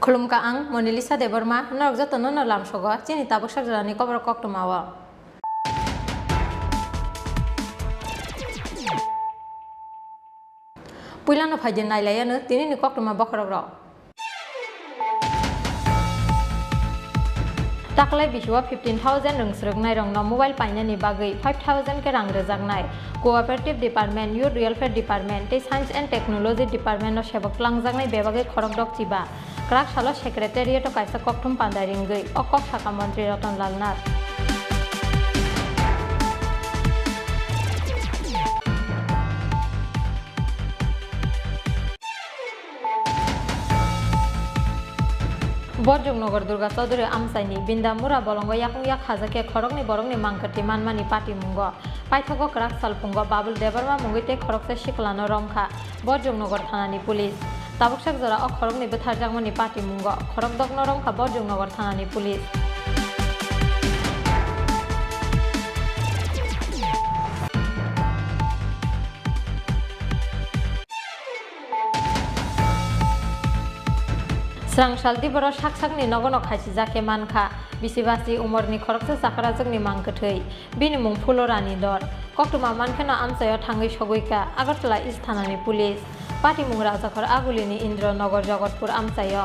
Khulumka ang Monelisa de Burma norok jotono no lamsogo chini tabuk sakjani Kokborok tumawa. Puilano phajin nailayano tini ni koktuma bokrok. Taklai biswa 15,000 rungsruknai rongno mobile painani bagai 5,000 ke rang rejaknai cooperative department youth welfare department tei science and technology department no sebak langjaknai bebagai khorok dok chiba krak salo secretariat o kaisa kokthum pandaringgai o kok saka mantri Ratan Lal Nath Borjongnogar Durga Chaudhary Amsaini Bindamura Bolongo Yakung Yak Hazake Khorokni Borokni Mangkati Manmani Pati Mungo Paithogo Krak Salpungo Babul Debarma Mungite Khorokse Shiklano Romkha Borjongnogar Thanani Police Tabuksak Jora O Khorokni Betharjakmani Pati Mungo Khorok Dokno Romkha Borjongnogar Thanani Police Srang salti boro saksakni nogono khaisijake mankha bisibasi umorni khoroksa sakarajokni mangkhathei bini mung Fulorani Dor koktuma mankhana amsayo thangai sogoika Agartala East Thanani Police Pati mung Rajakhor Agulini Indra Nagar Jagatpur amsayo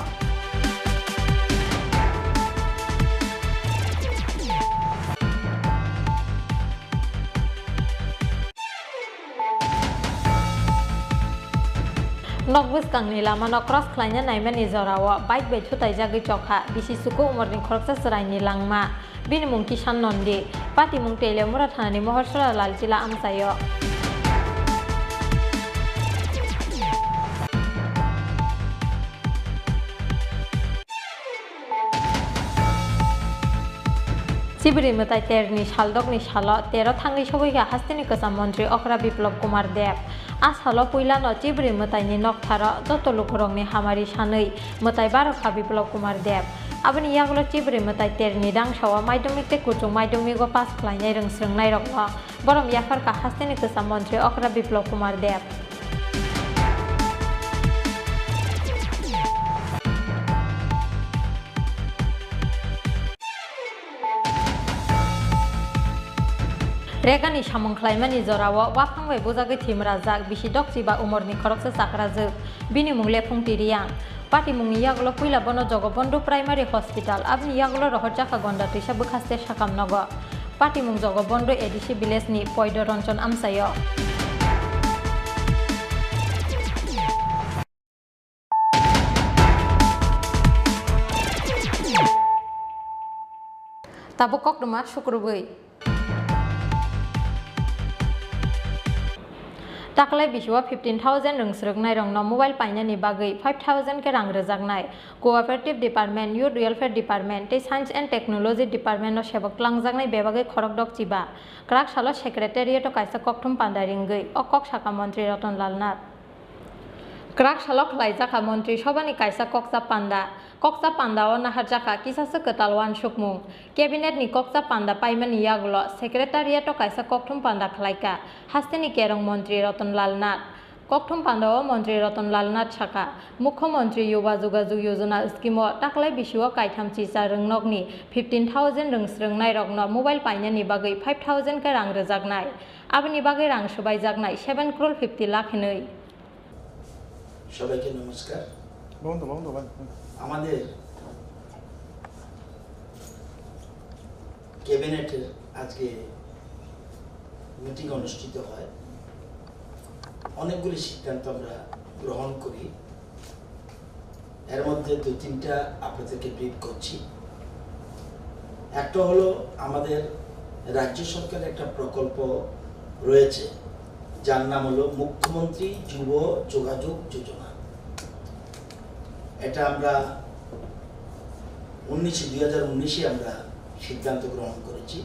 Nokbus kangni lama no cross khlaina naimani jorawo bike bai thutai jagui chokha bisi suku umorni khoroksa sraini langma bini mung Kisan Nondi Pati mung Telemura Thanani Mohorsora Lalchila amsayo Sibiri Mutai Terni Shaldokni Shalo Tero Thangai Sogoika Hastini Kasam Mantri Okra Biplop Kumar Dev Ashalo Puilano Sibiri Mutai ni Nokthara Joto Lukurongni Hamari Shanui Mutai Barokha Biplop Kumar Dev Aboni Yaglo Sibiri Mutai Terni Rangsawa Maidumik te Kuchung Maidumigo Pas Khlainai Rungsrungnai Rokno Borom Yafarka Hastini Kasam Mantri Okra Biplop Kumar Dev Regani samung khlaimani jorawo wafangbai bojagai thimrajak bisi dokchiba umorni khoroksa sakrajak bini mung Lefung Tiriang Pati mung yaglo puila bono Jogobondhu Primary Hospital abni yaglo rohorjaka gonda tisa bukhaste sakamnogo Pati mung Jogobondhu ADC Village ni Poido Ronchon amsayo Tabuk kokduma sukrubui Taklai biswa 15,000 rungsruknai rongno mobile painani bagai 5,000 ke rang rejaknai cooperative department youth welfare department tei science and technology department no sebak langjaknai bebagai khorok dok chiba krak salo secretariat o kaisa kokthum pandaringgai o kok saka mantri Ratan Lal Nath Krak salo khlaijaka mantri sobani kaisa koksa panda o naharjaka kisasa ketalwan sukmung cabinet ni koksa panda paimani yaglo secretariat o kaisa kokthum panda khlaika hastini kerong mantri Ratan Lal Nath kokthum panda o mantri Ratan Lal Nath saka mukhyamantri yuva jogajog yojana scheme o taklai bisio kaitham chisa rungnokni 15,000 rungsrungnai rokno mobile painani bagai 5,000 ke rang rejaknai aboni bagai rang subaijaknai 7 crore 50 lakh hinui সবাইকে নমস্কার আমাদের ক্যাবিনেটের আজকে meeting অনুষ্ঠিত হয় অনেকগুলি সিদ্ধান্ত আমরা গ্রহণ করি এর মধ্যে দুই তিনটা আপনাদেরকে ব্রিফ করছি একটা হলো আমাদের রাজ্য সরকারের একটা প্রকল্প রয়েছে যার নাম হলো মুখ্যমন্ত্রী যুব যোগাযোগ যোজনা এটা আমরা 2019 আমরা সিদ্ধান্ত গ্রহণ করেছি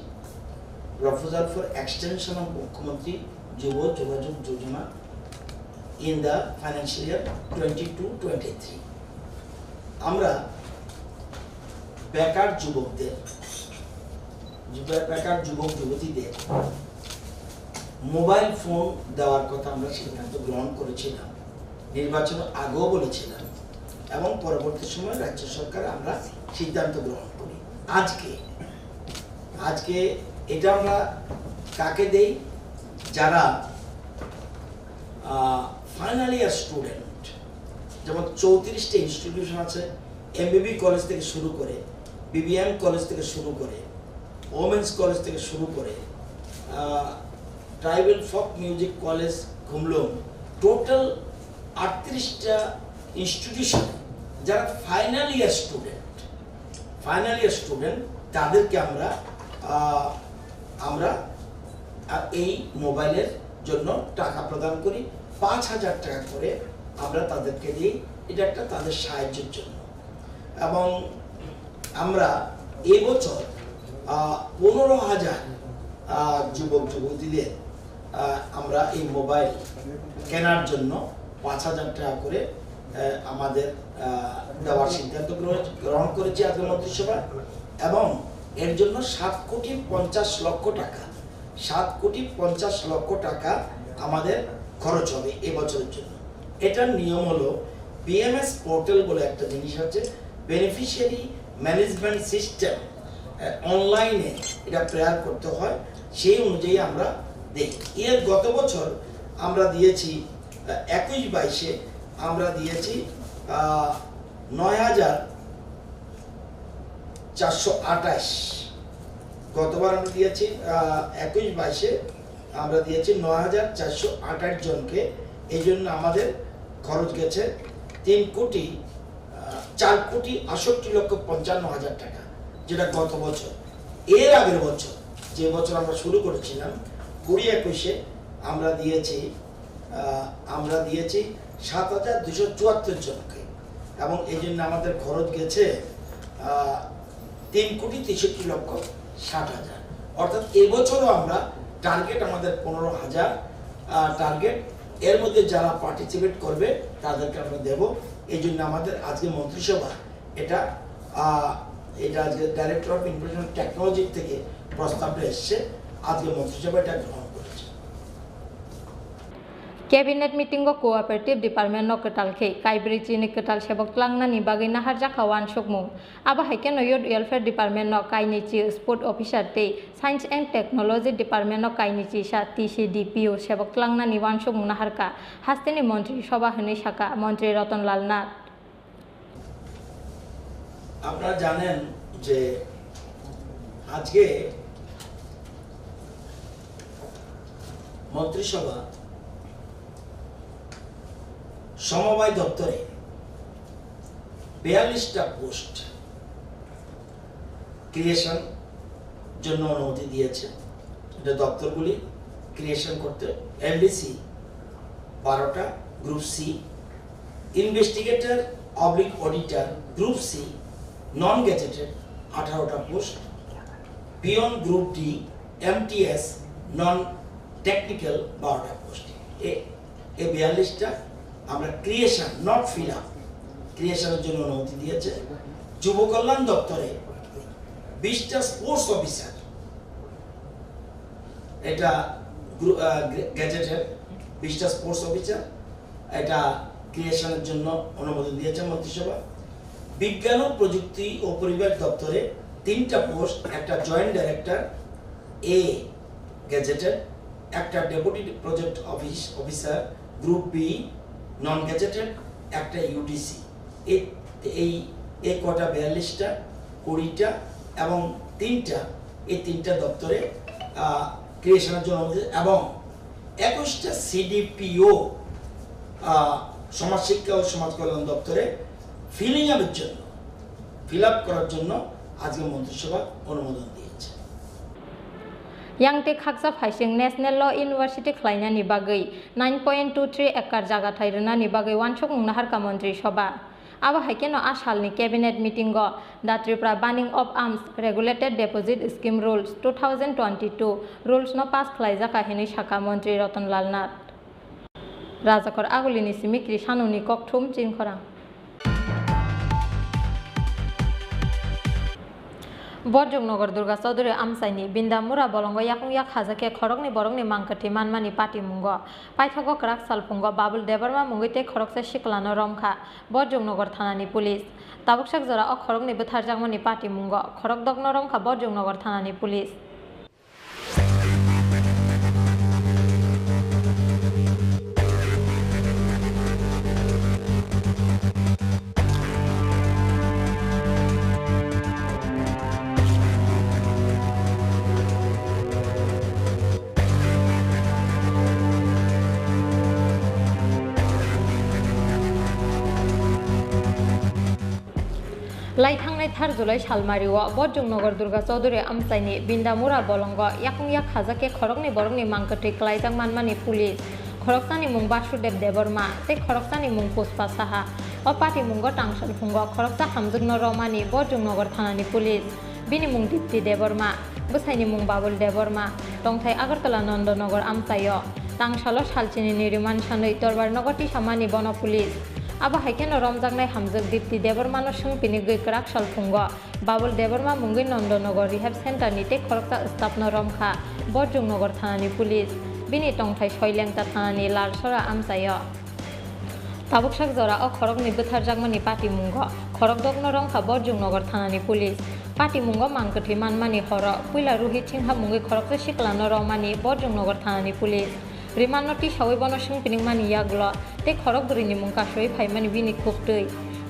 প্রপোজাল ফর এক্সটেনশন অফ মুখ্যমন্ত্রী যুব যোগাযোগ যোজনা ইন দ্য ফাইন্যান্সিয়াল ইয়ার 22-23 আমরা বেকার যুবক যুবতীদের মোবাইল ফোন দেওয়ার কথা আমরা সিদ্ধান্ত গ্রহণ করেছিলাম নির্বাচন আগেও বলেছিলাম এবং পরবর্তী সময়ে রাজ্য সরকার আমরা সিদ্ধান্ত গ্রহণ করি। আজকে এটা আমরা কাকে দেই? যারা ফাইনাল ইয়ার স্টুডেন্ট, যেমন 34টা ইনস্টিটিউশন আছে, এমবিবি কলেজ থেকে শুরু করে, বিবিএম কলেজ থেকে শুরু করে, ওমেন্স কলেজ থেকে শুরু করে, ট্রাইবাল ফোক মিউজিক কলেজ ঘুমলুম, টোটাল 38টা ইনস্টিটিউশন যারা ফাইনাল ইয়ার স্টুডেন্ট তাদেরকে আমরা এই মোবাইলের জন্য টাকা প্রদান করি। 5,000 টাকা করে আমরা তাদেরকে দিই, এটা একটা তাদের সাহায্যের জন্য। এবং আমরা এবছর 15,000 যুবক যুবতীদের আমরা এই মোবাইল কেনার জন্য 5,000 টাকা করে আমাদের দেওয়ার সিদ্ধান্ত গ্রহণ করেছি আজকে মন্ত্রিসভা। এবং এর জন্য 7,50,00,000 টাকা আমাদের খরচ হবে এবছরের জন্য। এটার নিয়ম হলো বিএমএস পোর্টাল বলে একটা জিনিস আছে, বেনিফিশিয়ারি ম্যানেজমেন্ট সিস্টেম, অনলাইনে এটা প্রেয়ার করতে হয়, সেই অনুযায়ী আমরা দিই। এর গত বছর আমরা দিয়েছি 21-22-এ আমরা দিয়েছি 9,428। গতবার আমরা দিয়েছি 21-22-এ আমরা দিয়েছি 9,428 জনকে। এই জন্য আমাদের খরচ গেছে 4,68,55,000 টাকা, যেটা গত বছর। এর আগের বছর, যে বছর আমরা শুরু করেছিলাম 20-21-এ আমরা দিয়েছি 7,274 জনকে, এবং এই জন্য আমাদের খরচ গেছে 3,63,60,000। অর্থাৎ এবছরও আমরা টার্গেট আমাদের 15,000 টার্গেট। এর মধ্যে যারা পার্টিসিপেট করবে তাদেরকে আমরা দেব। এই জন্য আমাদের আজকে মন্ত্রিসভা এটা আজকে ডাইরেক্টর অফ ইনফরমেশন টেকনোলজি থেকে প্রস্তাবটা এসছে, আজকে মন্ত্রিসভা এটা গ্রহণ করেছে। Cabinet meeting go cooperative department no ketal ke kaibri chini ketal sebok tlangna ni bagi nahar jakawan sokmung aba haike no youth welfare department no kaini chi sport officer te science and technology department no kaini chi sa TCDPO sebok tlangna ni wan sokmung nahar ka hasteni মন্ত্রী সভা হনি শাখা মন্ত্রী রতনলাল নাথ। আপনারা জানেন যে আজকে মন্ত্রিসভা সমবায় দপ্তরে 42টা পোস্ট ক্রিয়েশন জন্য অনুমতি দিয়েছে। এটা দপ্তরগুলি ক্রিয়েশন করতে এলডিসি 12টা, group C, investigator auditor group C non gazetted 18টা post, peon group D MTS non technical 12টা পোস্ট। এই 42টা আমরা ক্রিয়েশন নট ফিল আপ ক্রিয়েশনের জন্য অনুমতি দিয়েছে। যুব কল্যাণ দপ্তরে 20টা স্পোর্টস অফিসার, এটা গ্যাজেটেড 20টা স্পোর্টস অফিসার, এটা ক্রিয়েশনের জন্য অনুমোদন দিয়েছে মন্ত্রিসভা। বিজ্ঞান ও প্রযুক্তি ও পরিবেশ দপ্তরে 3টা পোস্ট, একটা জয়েন্ট ডাইরেক্টর এ গ্যাজেটেড, একটা deputy project officer group B non gazetted, একটা ইউডিসি। এই কটা 42টা 20টা এবং 3টা দপ্তরে ক্রিয়েশনের জন্য এবং 21টা সিডিপিও সমাজ শিক্ষা ও সমাজ কল্যাণ দপ্তরে ফিল আপ করার জন্য আজকে মন্ত্রিসভা অনুমোদন দিয়েছে। Yang te khaksa phaising National Law University khlaina ni bagai 9.23 ekar jaga thairna ni bagai wansok nahar ka mantri sabha aba haikeno ashal ni cabinet meeting go the Tripura banning of arms regulated deposit scheme rules 2022 rules no pass khlaija ka hini shaka mantri Ratanlal Nath rajakor agulini simikri sanuni kokthum chinkhora বরজুগনগর Durga Chowdhury আমসাইনি বিন্দামুরা বলঙ্গ ইয়াকুং ইয়াক হাজাকে খরকনি বরংনি মাংকটি মানমানি পাটি মুঙ্গ পাইথক crack সালফুঙ্গ Babul Debbarma মুঙ্গিতে খরকসে শিকলানো রমখা বরজুগনগর থানানি police তাবুকসাক জরা অ খরকনি বুথারজাংমানি পাটি মুঙ্গ খরক দগ্ন রমখা বরজুগনগর থানানি police लाइथांनाय Thar July सालमारिव बरजुगनगर Durga Chaudhuri आमसाइनि बिन्दामुरा बलंग याकुं याक हाजाके खरकनि बरंनि मांकटि क्लाइजां मानमानि police खरकसानि मुं बासुदेव देबरमा ते खरकसानि मुं पुष्पा साहा अ पाटी मुंग टांसल Fung खरकसा हामजुगन रमानि बरजुगनगर थानानि police बिनि मुं दीप्ति देबरमा बोसाइनि मुं बाबुल देबरमा टंथाइ आगरतला नंदनगर आमसायो टांसालो सालचिनि निरिमान सानै दरबारनगर टिसामानि बन पुलिस आबा हाइकेन रमजांनाय हामजुग दीप्ति देबरमानो सोंपिनि गैक्राक सालफुंग बाबुल देबरमा मुंगै नंदनगर रिहेब सेन्टारनि ते खरकसा स्टाफनो रमखा बरजुगनगर थानानि पुलिस बिनि टंथाइ सयलेंता थानानि लालसरा आमसायो ताबुकसाक जरा अ खरकनि बुथारजांमानि पाटी मुंग खरक दग्न रमखा बरजुगनगर थानानि पुलिस पाटी मुंग मांकटि मानमानि हर पुइला रुहित सिंहा मुंगै खरकसा सिकलानो रमानि बरजुगनगर थानानि पुलिस रिमानति सावै बन सोंपिनिं मानि याग्ल ते खरक बुरिनि मुं कासै फाइमानि बिनि खुबतै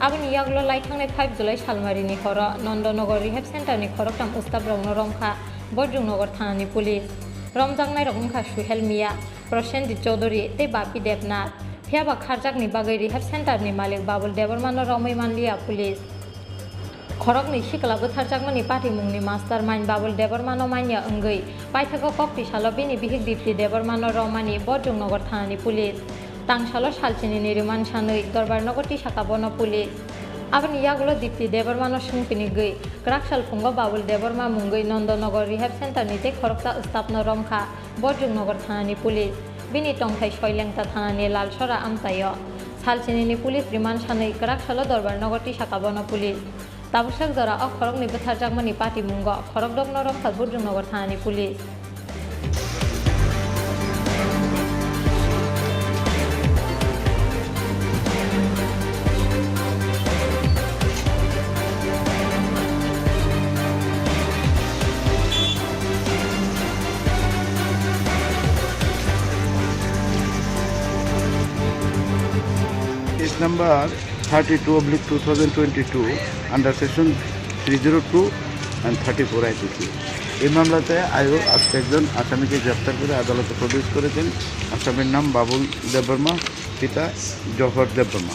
आबनि याग्ल लाइथांनाय 5 जुलाइ सालमारिनि हर नंदनगर रिहेब सेन्टारनि खरकटाम उस्ताब रंनो रमखा बरजुगनगर थानानि पुलिस रमजांनाय रंखा सुहेल मिया प्रसेनजित चौधुरी ते बापी देबनाथ फियाबा खारजाकनि बागै रिहेब सेन्टारनि मालिक बाबुल देबरमानो रमै मानलिया पुलिस खरकनि सिकला बुथारजाकमानि पाटी मुंनि मास्टार माइन बाबुल देबरमानो माइया अंगै पाइथाको कक्ति सालो बिनि बिहिक दीप्ति देबरमानो रमानि बरजुगनगर थानानि पुलिस टांसालो सालचिनि निरिमान सानै दरबारनगर टिसाका बन पुलिस आबनि यागुलो दीप्ति देबरमानो सोंपिनि गै क्राकसाल फुंग बाबुल देबरमा मुंगै नंदनगर रिहेब सेन्टारनि ते खरकसा स्टाफनो रमखा बरजुगनगर थानानि पुलिस बिनि टंथाइ सयलेंता थानानि लालसरा आमसायो सालचिनि पुलिस रिमान सानै क्राकसालो दरबारनगर टिसाका बन पुलिस ताबुकसाक जरा अ खरकनि बुथारजांमानि पाटी मुंग खरक दग्न रमखा बरजुगनगर थानानि police Case number 32/2022 under section 302 and 34 IPC এই মামলাতে আয়োগ আজকে একজন আসামিকে গ্রেপ্তার করে আদালতে প্রডিউস করেছেন। আসামির নাম বাবুল দেববর্মা, পিতা জহর দেববর্মা,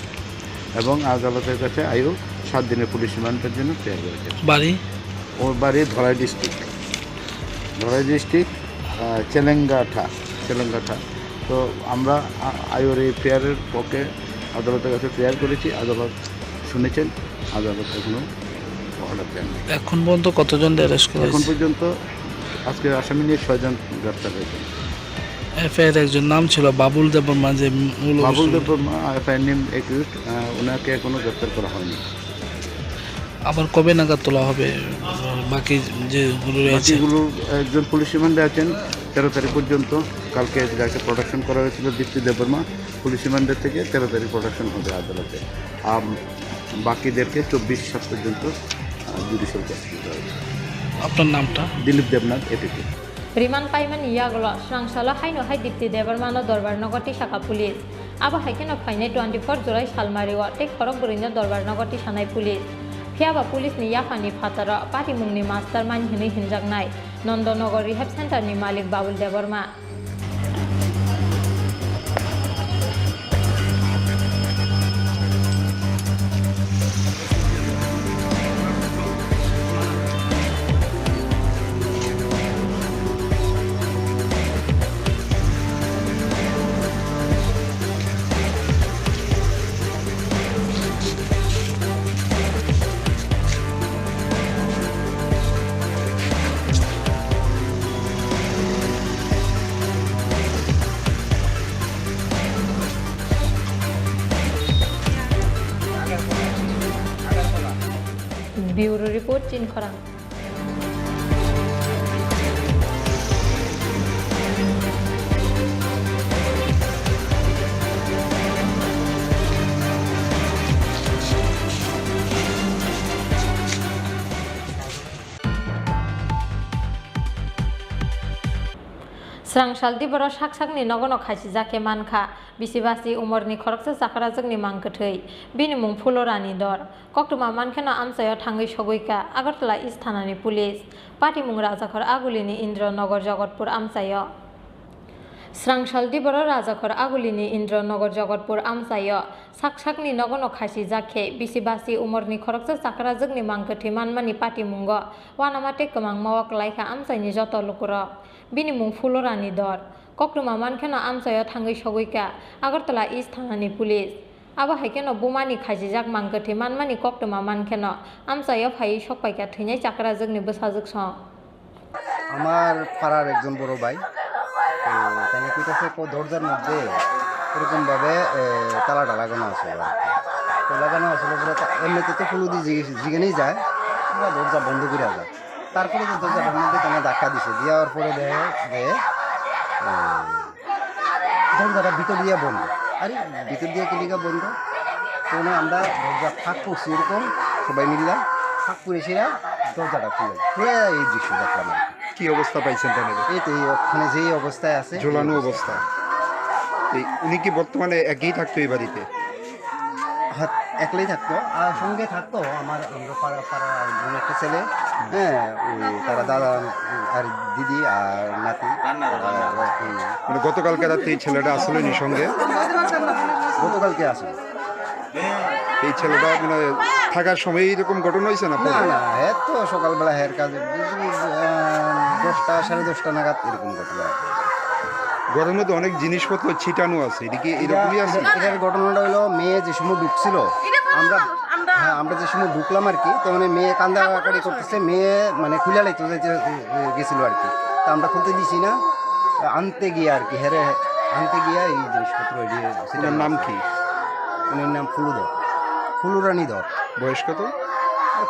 এবং আদালতের কাছে আয়োগ 7 দিনের পুলিশ রিমান্ডের জন্য প্রেয়ার করেছেন। ওর বাড়ি ধলাই ডিস্ট্রিক্ট চেলেঙ্গাঠা। তো আমরা আয়োগের এই প্রেয়ারের পক্ষে আদালতের কাছে প্রেয়ার করেছি। আদালত শুনেছেন, আদালত এখনো অর্ডার দেন। এখন পর্যন্ত কতজন অ্যারেস্ট করা হয়েছে? এখন পর্যন্ত আজকে আসামি নিয়ে 6 জন গ্রেপ্তার হয়েছে। এফআইআর একজন নাম ছিল বাবুল দেববর্মা, যে Babul Debbarma FIR name accused, ওনাকে এখনো গ্রেপ্তার করা হয়নি। আবার কবে নাগাদ তোলা হবে বাকি যেগুলো রয়েছে? বাকিগুলো একজন পুলিশ রিমান্ডে আছেন 13 তারিখ পর্যন্ত। কালকে যাকে প্রোডাকশন করা হয়েছিল দীপ্তি দেববর্মা, পুলিশ রিমান্ডের থেকে 13 তারিখ প্রোডাকশন হবে আদালতে। আর বাকিদেরকে 24/7 পর্যন্ত জুডিশিয়াল কাস্টডি দেওয়া হয়েছে। আপনার নামটা? দিলীপ দেবনাথ, এপিপি। रिमान्ड पाइमानि यागलो स्रांसालो हाइनो हाइ दीप्ति देबरमानो दरबारनगर टिसाका पुलिस आबा हाइकेनो फाइनाय 24 जुलाइ सालमारिव ते खरक बुरिनो दरबारनगर टिसानाय पुलिस फियाबा पुलिसनि याफानि फातार पाटी मुंनि मास्टार माइन हिनै हिनजागनाय नंदनगर रिहेब सेन्टारनि मालिक बाबुल देबरमा ब्यूरो रिपोर्ट चिनखरां। स्रांसाल दिबरो साकसाकनि नगनो खायसि जाके मानखा बिसिबासि उमरनि खरकसा जाखरा जोंनि मांगथै बिनि मुं फुलरानि दर कक्टुमा मानखेनो आमसायाव थाङै सगैका आगरतला इस्ट थानानि पुलिस पार्टी मुं राजाखर आगुलिनि इन्द्रनगर जगतपुर आमसायाव स्रांसाल दिबरो राजाखर आगुलिनि इन्द्रनगर जगतपुर आमसायाव साकसाकनि नगनो खायसि जाके बिसिबासि उमरनि खरकसा जाखरा जोंनि मांगथै मानमानि पार्टी मुंग वानामाटे गोमां मावक लायखा आमसायनि जत लुकुरक बिनि मुं फुलरानि दर कक्टुमा मानखेनो आमसायाव थाङै सगैका आगरतला इस्ट थानानि पुलिस आबो हायकेनो बुमानि खायसि जाक मांगथै मानमानि कक्टुमा मानखेनो आमसायाव फायै सकपायका थैनाय जाखरा जोंनि बोसाजुक सं আমার পাড়ার একজন বড় ভাই তাহলে কইতাছে দরজার মধ্যে এরকমভাবে তালাটা লাগানো আছে আর কি। তো লাগানো আসলে পরে এমনিতে তো ফুলু দিয়ে যেখানেই যায় পুরো দরজা বন্ধ করে যায়। তারপরে যে দরজাটার মধ্যে তারা ধাক্কা দিছে দেওয়ার পরে দেখে যে দরজাটা ভিতর দিয়ে বন্ধ। আরে ভিতর দিয়ে কিলিকা বন্ধ তো আমরা দরজা ফাঁক করছি এরকম সবাই মিললা ফাঁক করেছিলা দরজাটা খুলে এই দৃশ্য দেখলাম। কি অবস্থা পাইছেন তাহলে? এই তো ওখানে যেই অবস্থায় আছে ঝোলানো অবস্থা। উনি কি বর্তমানে একই থাকতো এই বাড়িতে? একলাই থাকতো আর সঙ্গে থাকতো আমরা পাড়া একটা ছেলে, হ্যাঁ ওই তারা দাদা আর দিদি আর নাতি। মানে গতকালকে রাতে এই ছেলেটা আসলে নি সঙ্গে? গতকালকে আসে। এই ছেলেটা মানে থাকার সময় এইরকম ঘটনা হয়েছে না? না না হ্যাঁ তো সকালবেলা হ্যার কাজে 10টা 10:30 নাগাদ এরকম ঘটনা। ঘরের মধ্যে অনেক জিনিসপত্র ছিটানো আছে, এদিকে এরকমই আছে। এটার ঘটনাটা হলো মেয়ে যে সময় ঢুকছিল আমরা যে সময় ঢুকলাম আর কি, তো মানে মেয়ে কান্দাকাটি করতেছে, মেয়ে মানে খুলে লাইতে গেছিল আর কি। তা আমরা খুলতে দিছি না, আনতে গিয়ে আর কি হেরে আনতে গিয়া এই জিনিসপত্র। সেটার নাম কি? উনির নাম ফুলুরানি ধর। বয়স কত?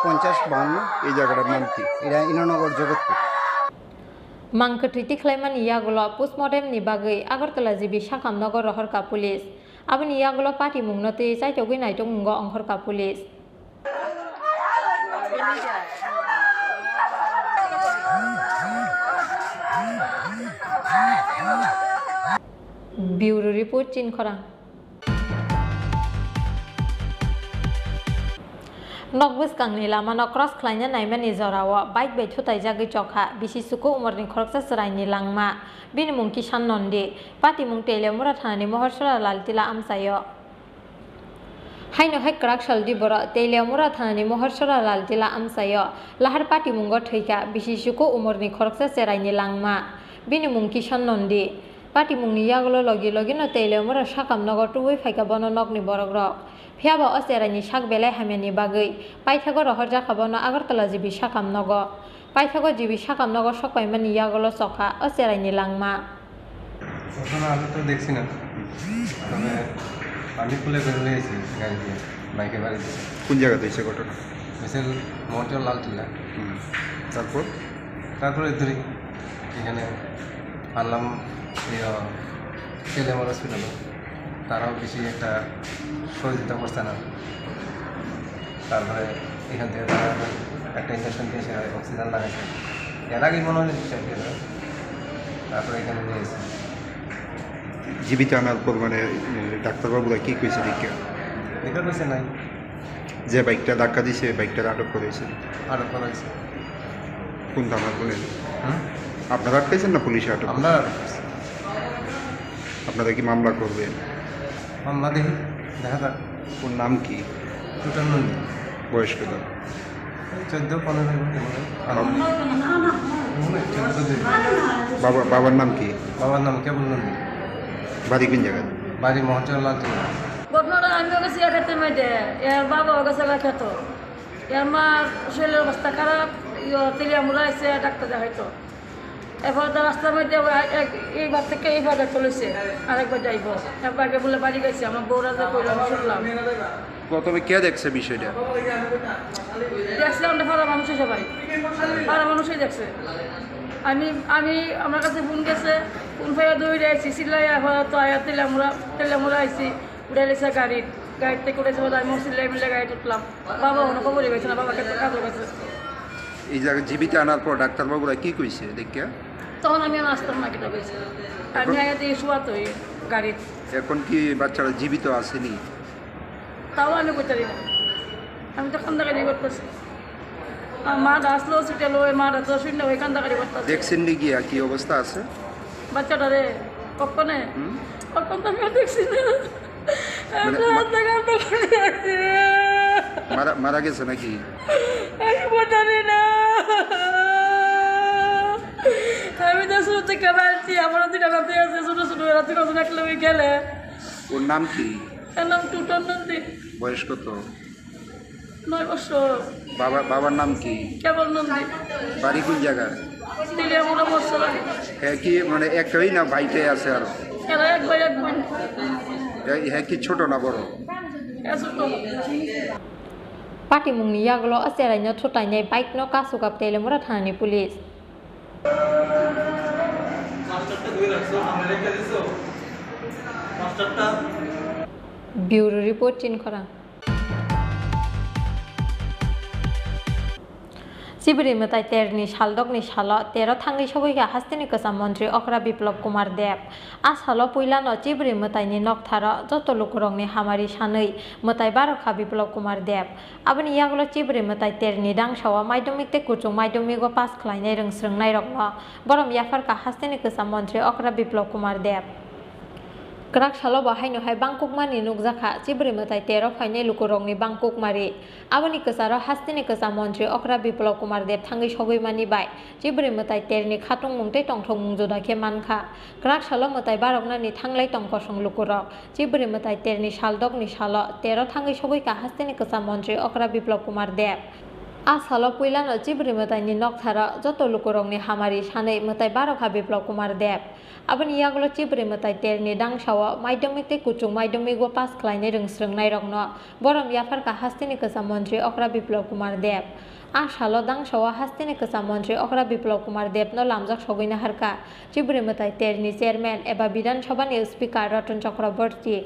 50-52। এই জায়গাটার নাম কি? এটা ইন্দ্রনগর জগৎপুর। मांगथै तिख्लायमानि यागुलो पोस्टमर्टेमनि बागै आगरतला जिबि साखामनगर रहरका पुलिस आबनि यागुलो पार्टी मुंनो तै चाइथौगै नायथौ मुंगो अंहरका पुलिस ब्यूरो रिपोर्ट चिनखरा नगबुसकांनि लामानो क्रस खालायनो नायमानि जराव बाइक बाय थुथायजागै चखा बिसिसुखौ उमरनि खरकसा सरायनि लांमा बिनि मुं किसान नन्दि पार्टी मुं तेलेमुरा थानानि महरसरा लालतिला आमसायो हाइनो हाइ क्राकसाल दिबर तेलेमुरा थानानि महरसरा लालतिला आमसायो लाहार पार्टी मुंगो थैका बिसिसुखौ उमरनि खरकसा सरायनि लांमा बिनि मुं किसान नन्दि पार्टी मुंनि यागलो लगी लगिनो तेलेमुरा साखामनगर टुबै फाइका बनो नगनि बरग्रक फियाबा असेरानि साक बेलाय हामियानि बागै पाइथागो रहर जाखाबनो आगरतला जिबि साखामनगर पाइथागो जिबि साखामनगर सकपायमानि यागलो सखा असेरानि लांमा ঘটনা আমি তো দেখছি না, তবে আমি খুলে বেরোলে এসেছি গাড়ি দিয়ে বাইকে বাড়িতে। কোন জায়গাতে হয়েছে ঘটনা? মিছিল মোটর লালটিলা। তারপরে ধরি এখানে আনলাম তেলেমার হসপিটালে, তারাও বেশি একটা সহযোগিতা করছে না। তারপরে এখান থেকে তারা একটা ইঞ্জেকশন দিয়েছে, অক্সিজেন লাগাইছে। এর আগেই মনে হয় বিশ্বাস দিয়ে তারপরে এখানে নিয়ে এসেছি। জীবিত আনার পর মানে ডাক্তারবাবুরা কি কইছে? দেখা কইছে নাই, যে বাইকটা ধাক্কা দিছে বাইকটা আটক করেছে। আটক করা হয়েছে। কোন থানার বলেন? আপনারা আটকাইছেন না পুলিশে আটক? আমরা আপনারা কি মামলা করবেন? মামলা দেখি দেখা যাক। ওর নাম কি? টোটাল নন্দী। বয়স কত? 14-15। বাবার নাম কি? বাবার নাম কেবল নন্দী। বাড়ি কোন জায়গায়? বাড়ি মহাচল লালটিলা। ঘটনাটা আমিও গেছি খেতে মেয়েটে, এর বাবাও গেছে খেত, এর মার শরীরের অবস্থা খারাপ, তেলিয়ামুলা আসছে ডাক্তার দেখাইতো। এরপর তো রাস্তার মধ্যে এইবার থেকে এইবার চলেছে, আরেকবার যাইব। একবার বলে বাড়ি গেছি, আমার বউরা যে কইলাম শুনলাম। প্রথমে কে দেখছে বিষয়টা? দেখছিলাম পাড়া মানুষই, সবাই পাড়া মানুষই দেখছে। আমার কাছে ফোন গেছে, ফোন ফাইয়া দৌড়ে আইসি, চিল্লাই তো আয়া তেলামুরা আইসি, উড়ে লেছে গাড়িতে করেছে, আমি চিল্লাই মিলে গাড়িতে উঠলাম। বাবা কোনো খবরই গেছে না, বাবাকে কাজও গেছে। এই জায়গায় জীবিত আনার পর ডাক্তারবাবুরা কি কইছে দেখিয়া? তখন আমি আসতাম না কেটা বেশি আর নিয়ে দিয়ে শোয়াতো গাড়ির। এখন কি বাচ্চারা জীবিত আসেনি? তাও আমি করতে না, আমি তো কান্দাকারি করতেছি। আমার মাটা আসলো ছুটেলো, ওই মাটা তো শূন্য ওই কান্দাকারি করতেছে। দেখছেন নি গিয়া কি অবস্থা আছে বাচ্চাটা রে কখনে কখন তো আমি দেখছি না, মারা গেছে নাকি? আমি না, আমি তো শুরু থেকে বাড়ছি। আমার দুটা রাতে আছে ছোট ছোট রাতে কত রাখলে ওই গেলে। ওর নাম কি? এর নাম টুটন নন্দী। বয়স কত? 9 বছর। বাবার নাম কি? কেবল নন্দী। বাড়ি কোন জায়গায়? দিলে মনে বছর লাগে। হ্যাঁ কি মানে একটাই না বাইটে আছে আরো? এরা এক ভাই এক বোন। হ্যাঁ কি ছোট না বড়? ছোট। Pati mung ni yaglo aseranya thotanya bike no kasukap tele mura thani police. Bureau report chin kora. Sibiri metai terni shaldok ni shalo tero thangi shogoi ga hastini kasam mantri Okra Biplop Kumar Deb. As halo puila no Sibiri metai ni nokthara joto lokorong ni hamari shanei metai Barokha Biplop Kumar Deb. Aboni yaglo Sibiri metai terni dang shawa maidumik te kuchung maidumik go pas khlainai rengsrengnai rokno borom yafar ka hastini kasam mantri Okra Biplop Kumar Deb. Krak shalo bahai no hai Bangkok mani nukjaka Sibiri metai tero phainai lukurong ni Bangkok mari aboni kasaro hastini kasam mantri Okra Biplop Kumar Deb thangi shogoi mani bai Sibiri metai terni khatung mungtei tongthong mungjoda ke mankha krak shalo metai barokna ni thanglai tongkosong lukurok Sibiri metai terni shaldok ni shalo tero thangi shogoi ka hastini kasam mantri Okra Biplop Kumar Deb. As halo puilano Sibiri metai ni nokthara joto lukurong ni hamari shanei metai Barokha Biplop Kumar Deb. Aboni yaglo Sibiri metai terni dang shawa maidumik te kuchung maidumik go pas khlainai rengsrengnai rokno borom yafar ka hastini kasam mantri Okra Biplop Kumar Deb. As halo dang shawa hastini kasam mantri Okra Biplop Kumar Deb no lamjak shogoina harka Sibiri metai terni chairman eba Bidhan Sabha ni speaker Ratan Chakraborty.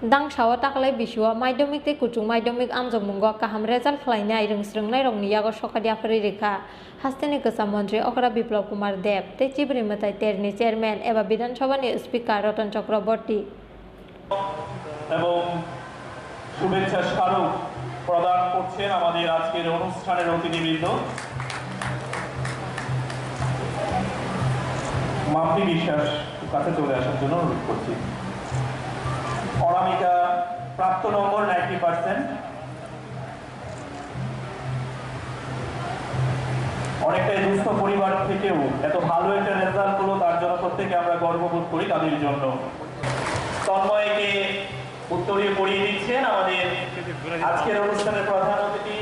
Dang shawa taklai bisua maidumik te kuchung maidumik amjok mungo kaham result khlainai rengsrengnai rokni yago sokadia phari rekha hastini kasam mantri Okra Biplop Kumar Deb te Sibiri metai terni chairman eba Bidhan Sabha ni speaker Ratan Chakraborty. এবং শুভেচ্ছা স্মারক প্রদান করছেন আমাদের আজকের অনুষ্ঠানের অতিথিবৃন্দ। মাম্পি বিশ্বাস কাছে চলে আসার জন্য অনুরোধ করছি। অনামিকা প্রাপ্ত নম্বর 90%। অনেকটাই দুস্থ পরিবার থেকেও এত ভালো একটা রেজাল্ট হলো তার জন্য প্রত্যেকে আমরা গর্ববোধ করি তাদের জন্য। তন্ময়কে উত্তরীয় পড়িয়ে দিচ্ছেন আমাদের আজকের অনুষ্ঠানের প্রধান অতিথি,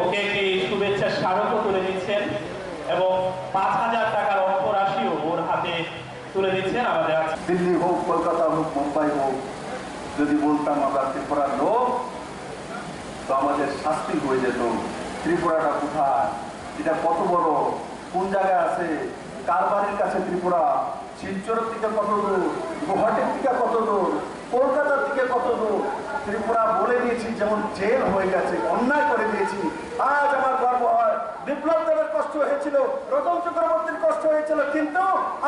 ওকে একটি শুভেচ্ছা স্মারকও তুলে দিচ্ছেন এবং 5000 টাকার অর্থ রাশিও ওর হাতে তুলে দিচ্ছেন আমাদের। দিল্লি হোক, কলকাতা হোক, মুম্বাই হোক, যদি বলতাম আমরা ত্রিপুরার লোক তো আমাদের শাস্তি হয়ে যেত। ত্রিপুরাটা কোথায়, এটা কত বড়, কোন জায়গায় আছে, কার বাড়ির কাছে ত্রিপুরা, শিলচরের দিকে কত দূর, গুয়াহাটির দিকে কত দূর, কলকাতার দিকে কত দূর। ত্রিপুরা বলে দিয়েছি যেমন জেল হয়ে গেছে, অন্যায় করে দিয়েছি। আজ আমার গর্ব হয়, বিপ্লব দেবের কষ্ট হয়েছিল, রতন চক্রবর্তীর কষ্ট হয়েছিল, কিন্তু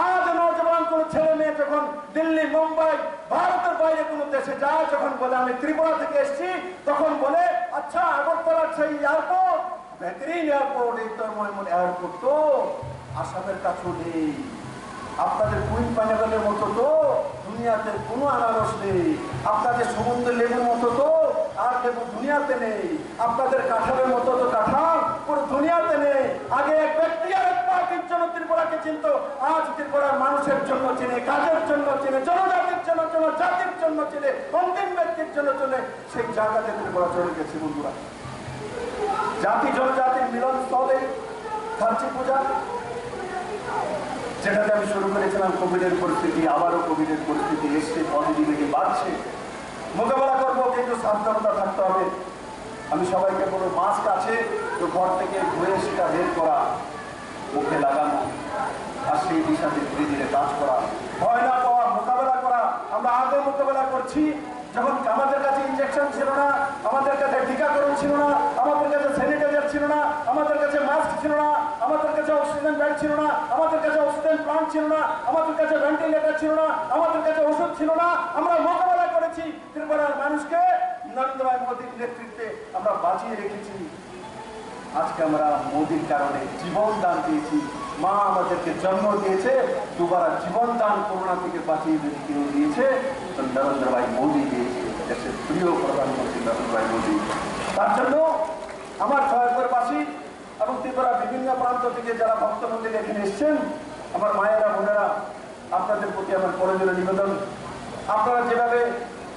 আজ নজওয়ান কোন ছেলে মেয়ে যখন দিল্লি, মুম্বাই, ভারতের বাইরে কোনো দেশে যায়, যখন বলে আমি ত্রিপুরা থেকে এসেছি, তখন বলে আচ্ছা আগরতলার সেই এয়ারপোর্ট বেহতরিন এয়ারপোর্ট, এই তো মনে এয়ারপোর্ট তো আসামের কাছেও নেই। আপনাদের কুইন পাইনাপেলের মতো তো দুনিয়াতে কোনো আনারস নেই, আপনাদের সমুদ্রের লেবুর মতো তো আর লেবু দুনিয়াতে নেই, আপনাদের কাঁঠালের মতো তো কাঁঠাল পুরো দুনিয়াতে নেই। আগে এক ব্যক্তি আর এক পার্টির জন্য ত্রিপুরাকে চিনত, আজ ত্রিপুরার মানুষের জন্য চিনে, কাজের জন্য চিনে, জনজাতির জন্য, জনজাতির জন্য চিনে, অন্তিম ব্যক্তির জন্য চলে। সেই জায়গাতে ত্রিপুরা চলে গেছে বন্ধুরা। জাতি জনজাতির মিলনস্থলে খার্চি পূজা, যেটাতে আমি শুরু করেছিলাম কোভিডের পরিস্থিতি, আবারও কোভিডের পরিস্থিতি এসছে, পজিটিভিটি বাড়ছে, মোকাবেলা করবো, কিন্তু সাবধানতা থাকতে হবে। আমি সবাইকে বলবো মাস্ক আছে তো ঘর থেকে ঘুরে সেটা বের করা, মুখে লাগানো, আর সেই দিশাতে ধীরে ধীরে কাজ করা, ভয় না পাওয়া, মোকাবেলা করা। আমরা আগে মোকাবেলা করছি যখন আমাদের কাছে ইনজেকশন ছিল না, আমাদের কাছে টিকাকরণ ছিল না, আমাদের কাছে স্যানিটাইজার ছিল না, আমাদের কাছে মাস্ক ছিল না, আমাদের কাছে অক্সিজেন ব্যাগ ছিল না, আমাদের কাছে অক্সিজেন প্লান্ট ছিল না, আমাদের কাছে ভেন্টিলেটর ছিল না, আমাদের কাছে ওষুধ ছিল না। আমরা মোকাবেলা করেছি, ত্রিপুরার মানুষকে নরেন্দ্র ভাই মোদীর নেতৃত্বে আমরা বাঁচিয়ে রেখেছি। আজকে আমরা মোদীর কারণে জীবন দান দিয়েছি। মা আমাদেরকে জন্ম দিয়েছে, দুবার জীবন দান করোনা থেকে বাঁচিয়ে কেউ দিয়েছে, নরেন্দ্র ভাই মোদী দিয়েছে, দেশের প্রিয় প্রধানমন্ত্রী নরেন্দ্র ভাই মোদী। তার জন্য আমার ছয়পুরবাসী এবং ত্রিপুরা বিভিন্ন প্রান্ত থেকে যারা ভক্ত মন্দির এখানে এসছেন, আমার মায়েরা বোনেরা, আপনাদের প্রতি আমার প্রয়োজনীয় নিবেদন, আপনারা যেভাবে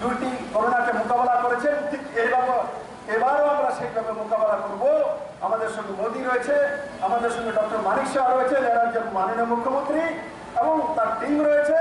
দুইটি করোনাকে মোকাবেলা করেছেন, ঠিক এইভাবে এবারও আমরা সেইভাবে মোকাবেলা করব। আমাদের সঙ্গে মোদী রয়েছে, আমাদের সঙ্গে ডক্টর মানিক শাহ রয়েছে, রাজ্যের মাননীয় মুখ্যমন্ত্রী এবং তার টিম রয়েছে,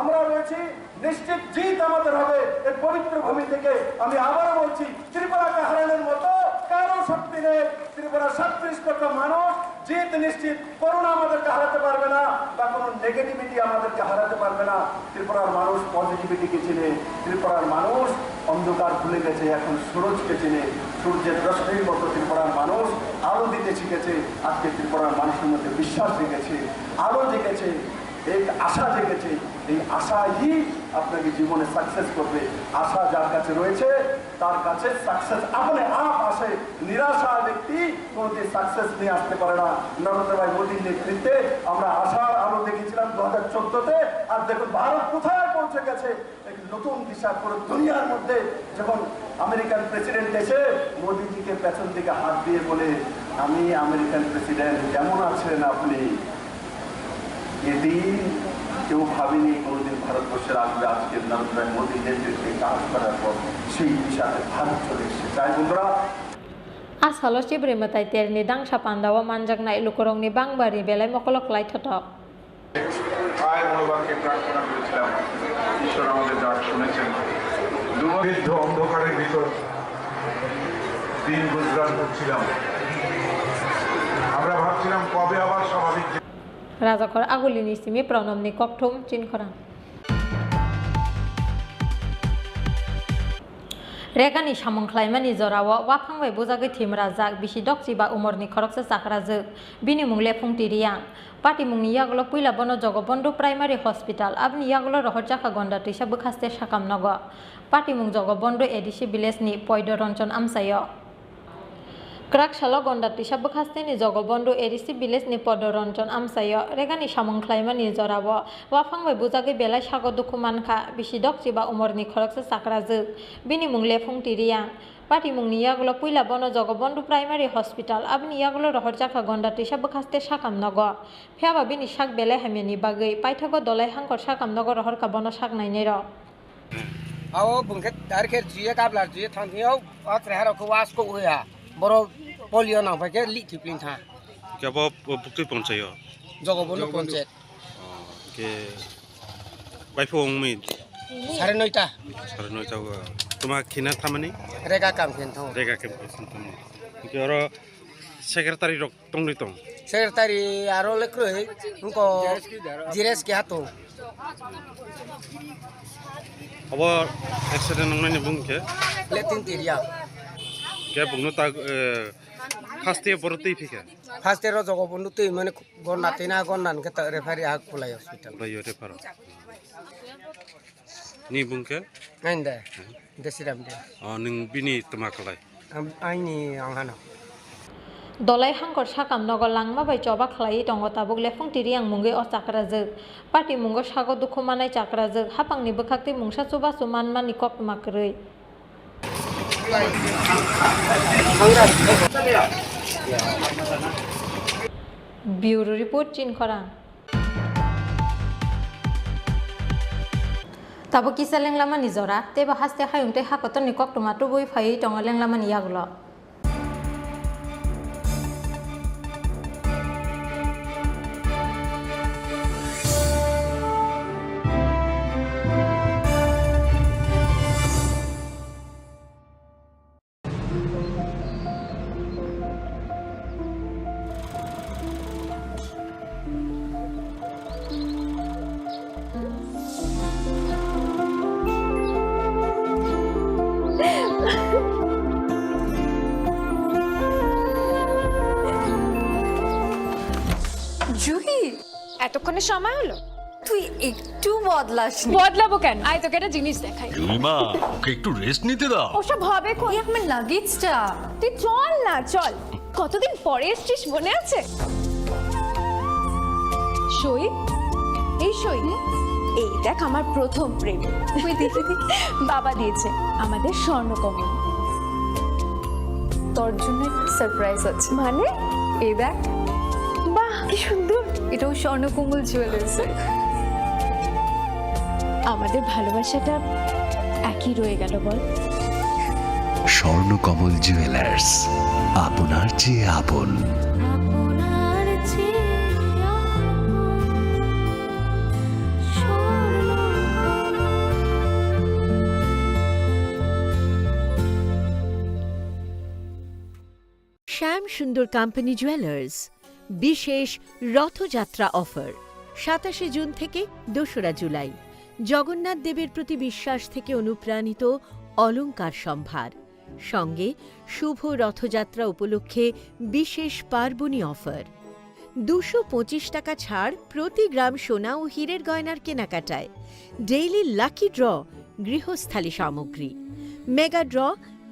আমরা রয়েছি। নিশ্চিত জিত আমাদের হবে এই পবিত্র ভূমি থেকে। আমি আবারও বলছি, ত্রিপুরাকে হারানোর মতো কারো শক্তি নেই। ত্রিপুরা 37 লক্ষ মানুষ, জিত নিশ্চিত। করোনা আমাদেরকে হারাতে পারবে না, বা কোনো নেগেটিভিটি আমাদেরকে হারাতে পারবে না। ত্রিপুরার মানুষ পজিটিভিটিকে চিনে, ত্রিপুরার মানুষ অন্ধকার ভুলে গেছে, এখন সূরজকে চিনে। সূর্যের রশ্মির মতো ত্রিপুরার মানুষ আলো দিতে শিখেছে। আজকে ত্রিপুরার মানুষের মধ্যে বিশ্বাস জেগেছে, আলো জেগেছে, এক আশা জেগেছে। এই আশাই আপনাকে জীবনে সাকসেস করবে। আশা যার কাছে রয়েছে তার কাছে সাকসেস আপনি আপ আসে। নিরাশা ব্যক্তি কোনোদিন সাকসেস নিয়ে আসতে পারে না। নরেন্দ্র ভাই মোদীর নেতৃত্বে আমরা আশার আলো দেখেছিলাম 2014-তে। আর দেখুন ভারত কোথায় পৌঁছে গেছে, এক নতুন দিশা পুরো দুনিয়ার মধ্যে। যখন আমেরিকান প্রেসিডেন্ট এসে মোদীজিকে পেছন দিকে হাত দিয়ে বলে, আমি আমেরিকান প্রেসিডেন্ট, কেমন আছেন আপনি? এদিন কেউ ভাবেনি কোনোদিন ভারতবর্ষের আসবে। আজকে নরেন্দ্র মোদীর নেতৃত্বে কাজ করার পর সেই দিশাতে ভারত চলে এসেছে। তাই বন্ধুরা, Asalo cibre matai terni dang sapandawa manjak nai lukurongni bangbari belai mokolok lai thotok. প্রায় মনোবাক্যে প্রার্থনা করেছিলাম, ঈশ্বর আমাদের ডাক শুনেছেন। দুর্ভিদ্ধ অন্ধকারের ভিতর দিন গুজরান করছিলাম। আমরা ভাবছিলাম কবে আবার স্বাভাবিক। Rajakor agulini simi pronomni kokthum chinkhorang. Regani samongklaimani jorawo wafangbai bujagai thim rajak bisi dokchi ba umorni khoroksa chakrajak bini mungle phungtiriang party mungni yagulo puila bono jogobondhu primary hospital abni yagulo rohorjaka gonda tisa bukhaste sakam nogo party mung jogobondhu edisi village ni poido ronchon amsayo Krak salo gonda tisa bukhaste ni jogobondhu edisi village ni poido ronchon amsayo regani samongklaimani jorawo wafangbai bujagai belai sago dukhu mankha bisi dokchi ba umorni khoroksa chakrajak bini mungle phungtiriang party mungni yagulo puila bono jogobondhu primary hospital abni yagulo rohorjaka gonda tisa bukhaste sakam nogo phiaba bini sak belai hameni bagai paithago dolai hangkor sakam nogo rohorka bono sak nainai ro ao bungket darke jiye kablar jiye thanghiau atreharo ko was ko uya boro polio na phake li thiplin tha cable বুকটি পঞ্চায় Jagabandhu panchayat K বাইফং me 9:30 9:30 তোমার খিনা থামানি রেগা কাম খেন থ রেগা কেম থামানি কে আর secretary rock টংনি টং secretary আরো লেখরো হে উনকো জিরেস কে হাতো अब accident नंगनाय बुंके লেতিন তিরিয়া কে বুংনো তা ফাস্টে বরতেই ফিকে first এর জগবন্ধু তুই মানে গন্নাতে না গন্নান কে রেফারি হাক পুলাই হসপিটাল বাই রেফার নি বুংকে নাইন্দা দেশিরাম দে নং বিনি তমাকলাই আইনি আংহানা dolai hangkor sakam nogo langma bai choba khlai tongo tabuk lefung tiriang mungai o chakrajak party mungo sago dukhu manai chakrajak hapangni bukhakti mungsa chuba chuman mani kok makrui Bureau report chinkhorang tabo kisa lenglama ni jora teba haste hayunte hakoton ni kok tomato boi phai tongo lenglama ni yagulo বিয়ের সময় হলো? তুই একটু বদলাসনি। বদলাবো কেন? আয় তোকে একটা জিনিস দেখাই। জুলিমা, ওকে একটু রেস্ট নিতে দাও। ওসব হবে কোন? আমার লাগেজটা। তুই চল না, চল। কতদিন পরে এসেছিস, মনে আছে? সই, এই সই, এই দেখ আমার প্রথম প্রেম। তুই দেখে বাবা দিয়েছে আমাদের স্বর্ণকমল। তোর জন্য সারপ্রাইজ আছে। মানে? এই দেখ। বাহ, কি সুন্দর। এটাও স্বর্ণকমল জুয়েলার্সে। আমাদের ভালোবাসাটা একই রয়ে গেল বল। স্বর্ণকমল জুয়েলার্স, আপনার চেয়ে আপন। শ্যাম সুন্দর কোম্পানি জুয়েলার্স বিশেষ রথযাত্রা অফার 27 জুন থেকে 2রা জুলাই। জগন্নাথ দেবের প্রতি বিশ্বাস থেকে অনুপ্রাণিত অলংকার সম্ভার, সঙ্গে শুভ রথযাত্রা উপলক্ষে বিশেষ পার্বণী অফার। 225 টাকা ছাড় প্রতি গ্রাম সোনা ও হীরের গয়নার কেনাকাটায়। ডেইলি লাকি ড্র গৃহস্থালী সামগ্রী। মেগা ড্র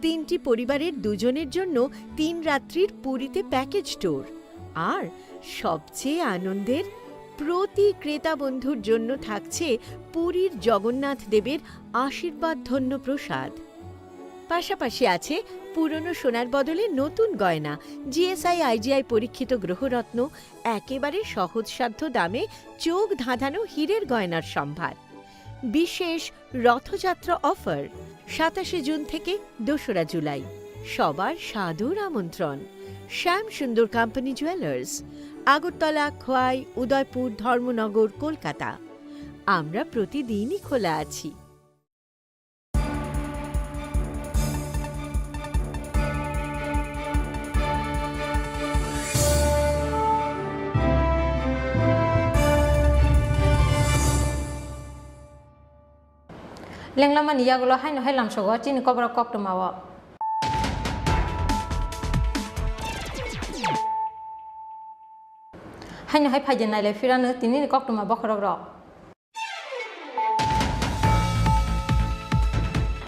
3টি পরিবারের 2জনের জন্য 3 রাত্রির পুরীতে প্যাকেজ ট্যুর। আর সবচেয়ে আনন্দের, প্রতি ক্রেতা বন্ধুর জন্য থাকছে পুরীর জগন্নাথ দেবের আশীর্বাদ ধন্য প্রসাদ। পাশাপাশি আছে পুরনো সোনার বদলে নতুন গয়না, জিএসআই আইজিআই পরীক্ষিত গ্রহরত্ন, একেবারে সহজসাধ্য দামে চোখ ধাঁধানো হীরের গয়নার সম্ভার। বিশেষ রথযাত্রা অফার 27 জুন থেকে 2রা জুলাই। সবার সাদর আমন্ত্রণ। শ্যাম সুন্দর কোম্পানি জুয়েলার্স, আগরতলা, খোয়াই, উদয়পুর, ধর্মনগর, কলকাতা। আমরা প্রতিদিনই খোলা আছি। লেংলামানি ইয়াগুলো হাইনো হাইলাম সগো চিনি কবরক কক্টমাও হাইনো হাই ফাইজেন নাইলে ফিরানো তিনি কক্টমা বখরক rock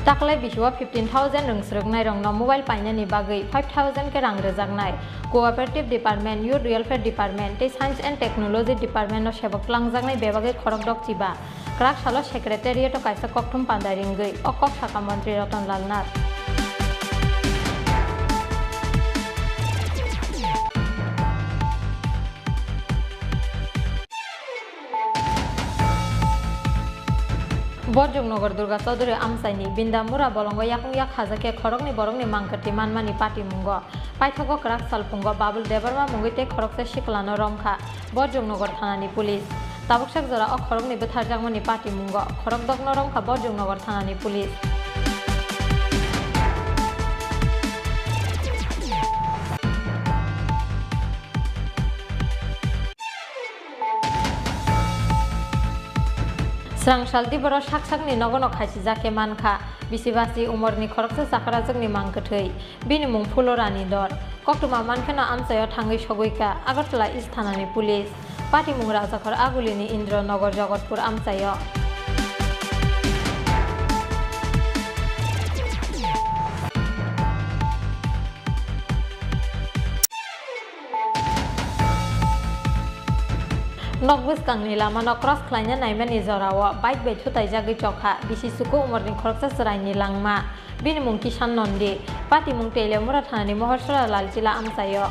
Taklai bisiwa 15,000 rungsruknai rongno mobile painani bagai 5,000 ke rang rejaknai cooperative department youth welfare department tei science and technology department no sebak langjaknai bebagai khorok dok chiba krak salo secretariat o kaisa kokthum pandai ringgui o kok saka mantri Ratan Lal Nath Borjongnogar Durga Chaudhary Amsaini Bindamura Bolongo Yakung Yak Hazake Khorokni Borongni Mangkati Manmani Pati Mungo Paithogo Krak Salpungo Babul Debarma Mungite Khorokse Shiklano Romkha Borjongnogar Thanani Police Tabukshak Jora O Khorokni Betharjakmani Pati Mungo Khorok Dokno Romkha Borjongnogar Thanani Police Srangsalti boro saksakni nogono khaisi jake mankha bisibasi umorni khoroksa sakarajokni mangkhathei bini mung Fulorani Dor koktuma mankhana amsayo thangai sogoika Agartala East Thanani Police Pati mung Rajakhor Agulini Indronagar Jagatpur amsayo Nogbus Kangni Lamano cross Klanya Naimani Zorawa bike by Tutai Jagi Chokha Bisisuko Umorni Khoroksa Sraini Langma Bini mung Kishan Nondi Pati mung Tele Murathani Mohorsara Laljila amsayo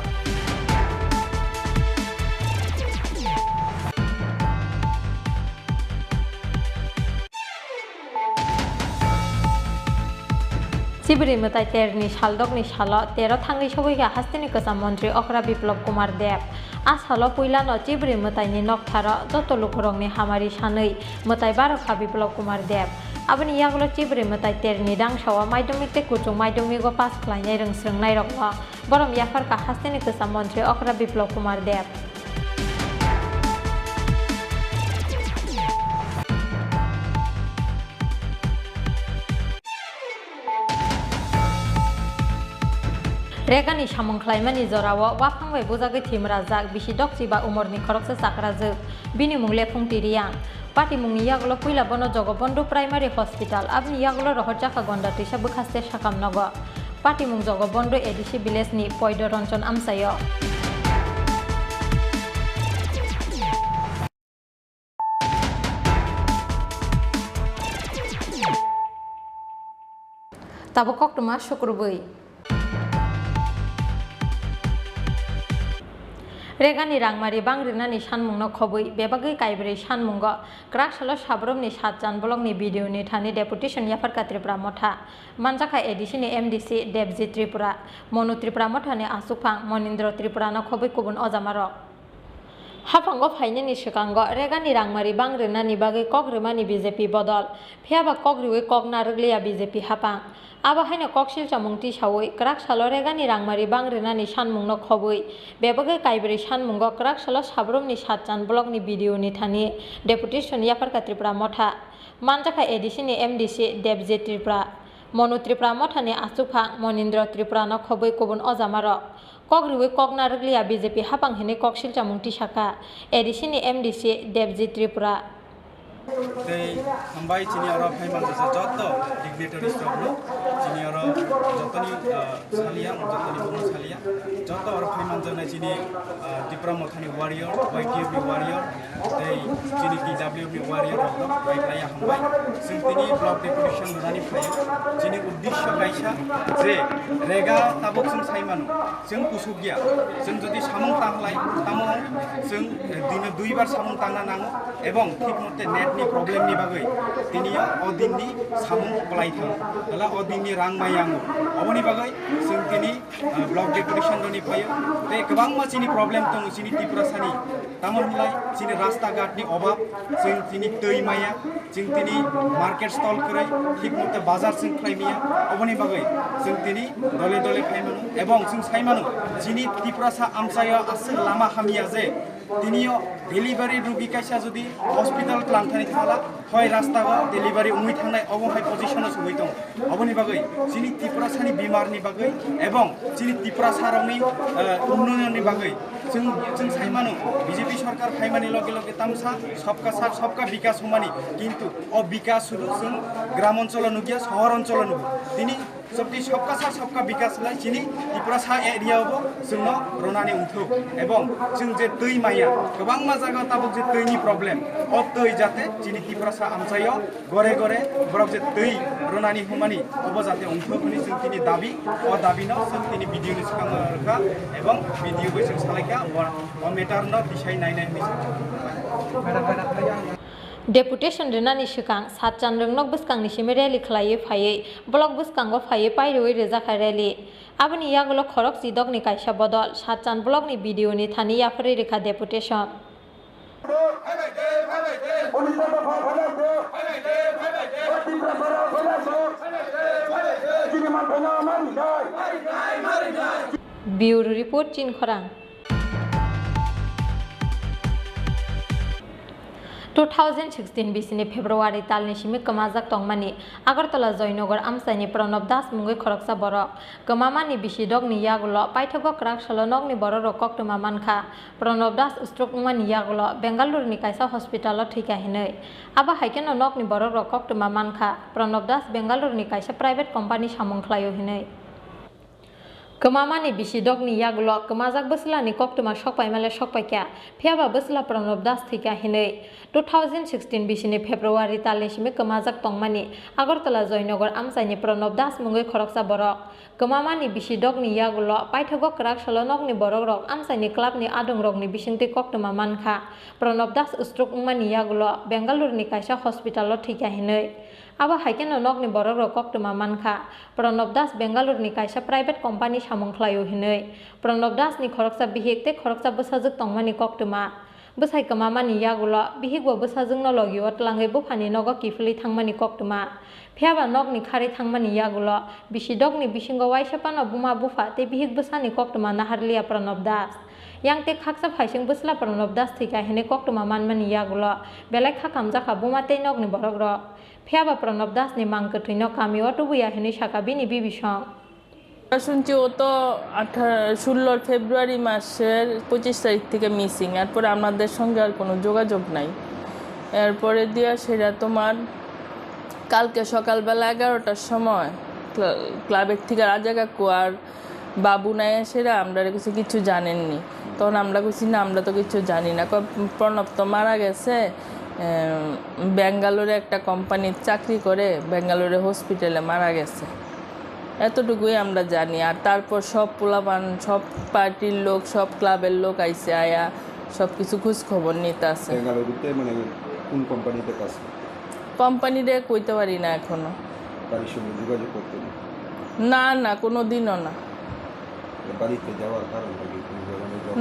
Sibiri Mutai Terni Shaldogni Shalo Tero Thangi Shogoika Hastini Kasa Montri Okra Biplop Kumar Dev As Halo Puilano Chibri Mutai ni Nokthara Joto Lukurongni Hamari Shanui Mutai Barokha Biplop Kumar Dev Abani Yagulo Chibri Mutai Terni Dangshawa Maidumik Te Kuchung Maidumigo Pas Klainyai Rungsrungnai Rokno Borom Yafarka Hastini Kasa Montri Okra Biplop Kumar Dev रेगानि सामंख्लायमानि जराव वाफांबाय बुजागै थिम राजाक बिसि डक्सिबा उमरनि खरकसे साकराजोक बिनि मुंले फुंतिरियां party मुंनि यागलो पुइला बनो Jagbandhu primary hospital abni यागलो रहरजाखा गंडा दैसा बखास्ते साकाम नग party मुं जगबंधु एडिसि विलेजनि पयद रंजन आमसायो ताबो कक्टमा शुक्रबै रेगानि रांमारि बांग्रिनानि सानमुंनो खबै बेबागै काइब्रै सानमुंग क्राकसाल साब्रमनि सातजान ब्लकनि भिडिअनि थानि डेपुटेशन याफारका त्रिपुरा मथा मानजाखा एडिसिनि एमडिसि देबजि त्रिपुरा मनु त्रिपुरा मथानि आसुफां मनिन्द्र त्रिपुरानो खबै गुबुन अजामारक हाफांग फाइनानि सिगांग रेगानि रांमारि बांग्रिनानि बागै कग्रिमानि बिजेपि बदल फेयाबा कग्रिवै कगना रोगलिया बिजेपि हाफां आबाहायनो ककसिलचा मुंति सावै क्राकसाल रेगानि रांमारि बांग्रिनानि सानमुंनो खबै बेबागै काइब्रै सानमुंग क्राकसाल साब्रमनि सातजान ब्लकनि भिडिअनि थानि डेपुटेशन याफारका त्रिपुरा मथा मानजाखा एडिसिनि एमडिसि देबजि त्रिपुरा मनु त्रिपुरा मथानि आसुफां मनिन्द्र त्रिपुरानो खबै गुबुन अजामारक कग्रिवै कगना रोगलिया बिजेपि हाफां हिनै ककसिलचा मुंति साका एडिसिनि एमडिसि देबजि त्रिपुरा हामबाय चिनी और फाइमान जैसे जत्तो डिग्नेटरीज दंनो चिनी और जत्तनी सालिया जत्तनी बुमो सालिया जत्तो और फाइमान जने चिनी त्रिपुरा मथानी वारियर वाइटिएफ नि वारियर दै चिनी डब्ल्यू नि वारियर दं बायफ्राया हामबाय जों तिनी ब्लक डेपुटेशन होनानै फायो चिनी उद्देश्य गायसा जे रेगा ताबक जों साइमानो जों कुसुगिया जों जदि सामुं तांलाय तामो जों दिनो दुइ बार सामुं तांना नांगो एवं ठीक मते नेट प्रब्लेम नि बागै दिनिया अदिननि सामुं पलायथां हला अदिननि रां मायांगो अबनि बागै जों दिनि ब्लक डेपुटेशन नि फायो ते गोबां मासिनि प्रब्लेम दं सिनि त्रिपुरासानि तामनलाय सिनि रास्ता घाटनि अभाब जों दिनि दै माया जों दिनि मार्केट स्टल करै ठीक मते बाजार जों खायमिया अबनि बागै जों दिनि दले दले फायमानो एवं जों सायमानो सिनि त्रिपुरासा आमसाया आसो लामा हामिया जे दिनियो डेलिभारी रुगि कायसा जुदि हस्पिटाल लांथानि थाला हय रास्ता डेलिभारी उमै थांनाय अबहाय पजिशनाव सबै दं अबनि बागै जिनि त्रिपुरासानि बिमारनि बागै एवं जिनि त्रिपुरासारावनि उन्नयननि बागै जों साइमानो बीजेपी सरकार फाइमानि लगे लगे तामसा सबका साथ सबका विकास हमानि किन्तु अ विकास शुरू जों ग्राम अंचल नुगिया शहर अंचल नुगो दिनि सबकी सबका साथ सबका विकास लाई चिनी त्रिपुरासा एरियावबो जोंनो रनानि उन्थौ एवं जों जे दै माया गोबां मा जागा ताबक जे दैनि प्रब्लेम अ दै जाते चिनी त्रिपुरासा आमसायो गरे गरे बरक जे दै रनानि हुमानि अब जाते उन्थौ खनि जों तिनि दाबि अ दाबिनो जों तिनि भिडिअनि सिगाङा एवं भिडिअबो जों सालायखा अ मेटारनो बिसाय नायनाय डेपुटेशन रिनानि सिगां सातजान रोंनक बसकांनि सिमे रैली खलायै फायै ब्लक बसकांगो फायै पाइरवै रोजाखा रैली आबनि यागलो खरक जिदकनि कायसा बदल सातजान ब्लकनि भिडिअनि थानि याफरै रेखा डेपुटेशन ब्यूरो रिपोर्ट चीन खरां 2016 बिसिनि फेब्रुवारि तालनि सिमि कमाजाक तंमानि आगरतला जयनगर आमसाइनि प्रणब दास मुंगै खरकसा बरक कमामानि बिसिदगनि यागुलो पाइथगो क्राकसालो नगनि बरक कक्टमा मानखा प्रणब दास स्ट्रोकमानि यागुलो बेंगालुरुनि कायसा हस्पिटालाव थैखाहिनै आबा हाइकेनो नगनि बरक कक्टमा मानखा प्रणब दास बेंगालुरुनि कायसा प्राइवेट कम्पानि सामुंख्लायो हिनै कमामानि बिसिदगनि यागुलो कमाजाक बसलानि कक्टमा सकपाइमाले सकपाइका फेयाबा बसला प्रणब दास थैखाहिनै 2016 बिसिनि फेब्रुवारि तालनिसिमि कमाजाक तंमानि आगरतला जयनगर आमसाइनि प्रणब दास मुंगै खरकसा बरक कमामानि बिसिदगनि यागुलो पाइथगो क्राकसालो नगनि बरक रक आमसाइनि क्लाबनि आदं रकनि बिसिंति कक्टमा मानखा प्रणब दास स्ट्रोकमानि यागुलो बेंगालुरुनि कायसा हस्पिटालाव थैखाहिनै आबा हाइकेनो नगनि बरक रक कक्टमा मानखा प्रणब दास बेंगालुरुनि कायसा प्राइवेट कम्पानि सामुंख्लायो हिनै प्रणब दासनि खरकसा बिहिकते खरकसा बसाजुक तंमानि कक्टमा बसाइ कमामानि यागुलो बिहिगो बसाजुंनो लगिवत लांगै बुफानि नग किफुलि थांमानि कक्टमा फेयाबा नगनि खारि थांमानि यागुलो बिसिदगनि बिसिंगो वाइसापानो बुमा बुफा ते बिहिग बसानि कक्टमा नाहारलिया प्रणब दास यांते खाकसा फाइसिं बसला प्रणब दास थैखाहिनै कक्टमा मानमानि यागुलो बेलाय खाखाम जाखा बुमाते नगनि बरक रक फेयाबा प्रणब दासनि मांगो थैनो कामिवा टुबुया हिनै साका बिनि बिबिसं শুনছি ও তো 16 ফেব্রুয়ারি মাসের 25 তারিখ থেকে মিসিং, এরপরে আমাদের সঙ্গে আর কোনো যোগাযোগ নাই। এরপরে দিয়া সেটা তোমার কালকে সকালবেলা 11টার সময় ক্লাবের থেকে রাজা কাকু আর বাবু নাই সেরা আমরা কিছু জানেননি। তখন আমরা কইছি না আমরা তো কিছু জানি না, প্রণব তো মারা গেছে, ব্যাঙ্গালোরে একটা কোম্পানির চাকরি করে, ব্যাঙ্গালোরে হসপিটালে মারা গেছে, এতটুকুই আমরা জানি। আর তারপর সব পোলাপান, সব পার্টির লোক, সব ক্লাবের লোক আইসে আয়া সব কিছু খোঁজ খবর নিতে আছে। মানে কোন কোম্পানিতে কাজ? কোম্পানিরে কইতে পারি না এখনো। বাড়ির সঙ্গে যোগাযোগ করতে না না, কোনো দিনও না। বাড়িতে যাওয়ার কারণ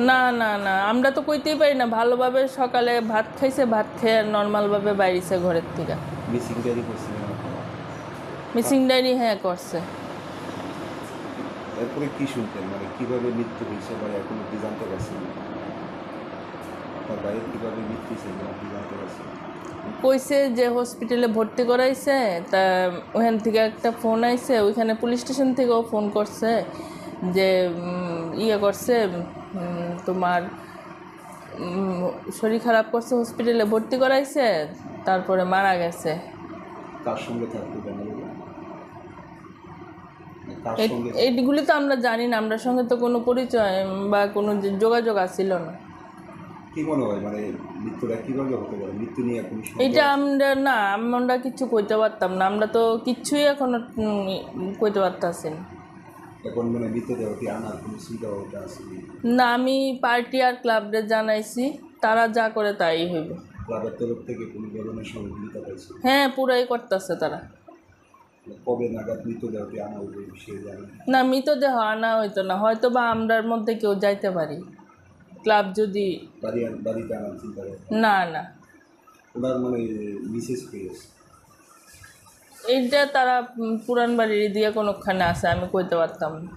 না না না, আমরা তো কইতেই পারি না। ভালোভাবে সকালে ভাত খাইছে, ভাত খেয়ে নর্মালভাবে বাইরেছে ঘরের থেকে। মিসিং ডায়েরি করছে? মিসিং ডায়েরি হ্যাঁ করছে। এরপরে কি শুনতেন, মানে কিভাবে মৃত্যু হয়েছে বা এখন অব্দি জানতে পারছেন? আপনার ভাইয়ের কিভাবে মৃত্যু হয়েছে আপনি জানতে পারছেন? কইছে যে হসপিটালে ভর্তি করাইছে, তা ওখান থেকে একটা ফোন আইছে, ওইখানে পুলিশ স্টেশন থেকেও ফোন করছে যে করছে তোমার শরীর খারাপ করছে, হসপিটালে ভর্তি করাইছে, তারপরে মারা গেছে। তার সঙ্গে থাকতে এইগুলি তো আমরা জানি না, আমরা সঙ্গে তো কোনো পরিচয় বা কোনো যোগাযোগ আসছিল না। কি মনে হয় মানে মৃত্যুটা কিভাবে হতে পারে? মৃত্যু নিয়ে এখন এটা আমরা কিছু কইতে পারতাম না, আমরা তো কিচ্ছুই এখনো কইতে পারতাছি না। এখন মানে মৃতদেহটি আনার কোনো চিন্তা ভাবনা আছে না? আমি পার্টি আর ক্লাবরে জানাইছি, তারা যা করে তাই হইব। ক্লাবের তরফ থেকে কোনো ধরনের সহযোগিতা পাইছে? হ্যাঁ, পুরাই করতেছে তারা। কবে নাগাদ মৃতদেহটি আনা হইবে সে জানে না? মৃতদেহ আনা হইতো না, হয়তো বা আমরার মধ্যে কেউ যাইতে পারি, ক্লাব যদি বাড়িতে আনার চিন্তা করে। না না, ওনার মানে মিসেস পেয়েছে এইটা তারা পুরান বাড়ির দিয়ে কোনোখানে আছে, আমি কইতে পারতাম না।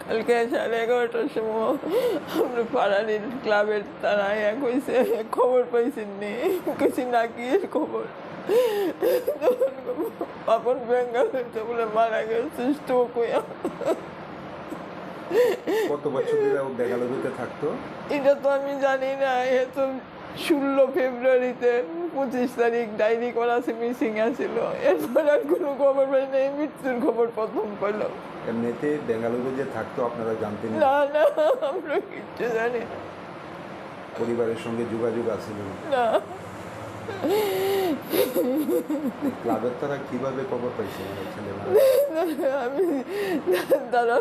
কালকে 11:30টার সময় আমরা পাড়ার ক্লাবের তারা কইছে খবর পাইছেন নি? কইছি না, কি খবর? পাপন বেঙ্গালুরুতে বলে মারা গেছে, স্ট্রোক হইয়া। কত বছর ধরে বেঙ্গালুরুতে থাকতো এটা তো আমি জানি না। এ তো 16 ফেব্রুয়ারিতে 25 তারিখ ডায়েরি করা আছে, মিসিং আছিল। এরপর আর কোনো খবর পাই নাই, মৃত্যুর খবর প্রথম পেলাম। এমনিতে বেঙ্গালুরু যে থাকতো আপনারা জানতেন না? না, আমরা কিচ্ছু জানি না। পরিবারের সঙ্গে যোগাযোগ আছিল না? ক্লাবের তারা কিভাবে খবর পাইছে? আমি তারা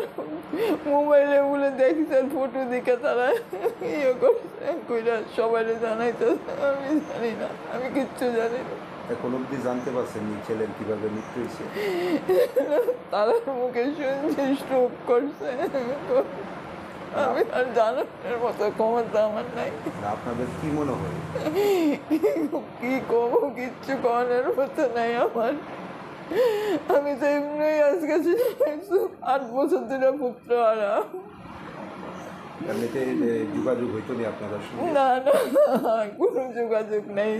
মোবাইলে বলে দেখছে, ফটো দিকে তারা করছে, কইরা সবাই জানাইতে। আমি জানি না, আমি কিচ্ছু জানি না। এখন অব্দি জানতে পারছেন ছেলের কিভাবে মৃত্যু হয়েছে? তারা মুখে শুনছি স্ট্রোক করছে, আমি আর জানানোর মতো ক্ষমতা আমার নাই। আপনাদের কি মনে হয়? কি কমো, কিচ্ছু করার মতো নাই আমার। আমি তো এমনি আজকে 8 বছর ধরে পুত্র হারা। এমনিতে যোগাযোগ হইতো না আপনাদের সঙ্গে? না না, কোনো যোগাযোগ নেই।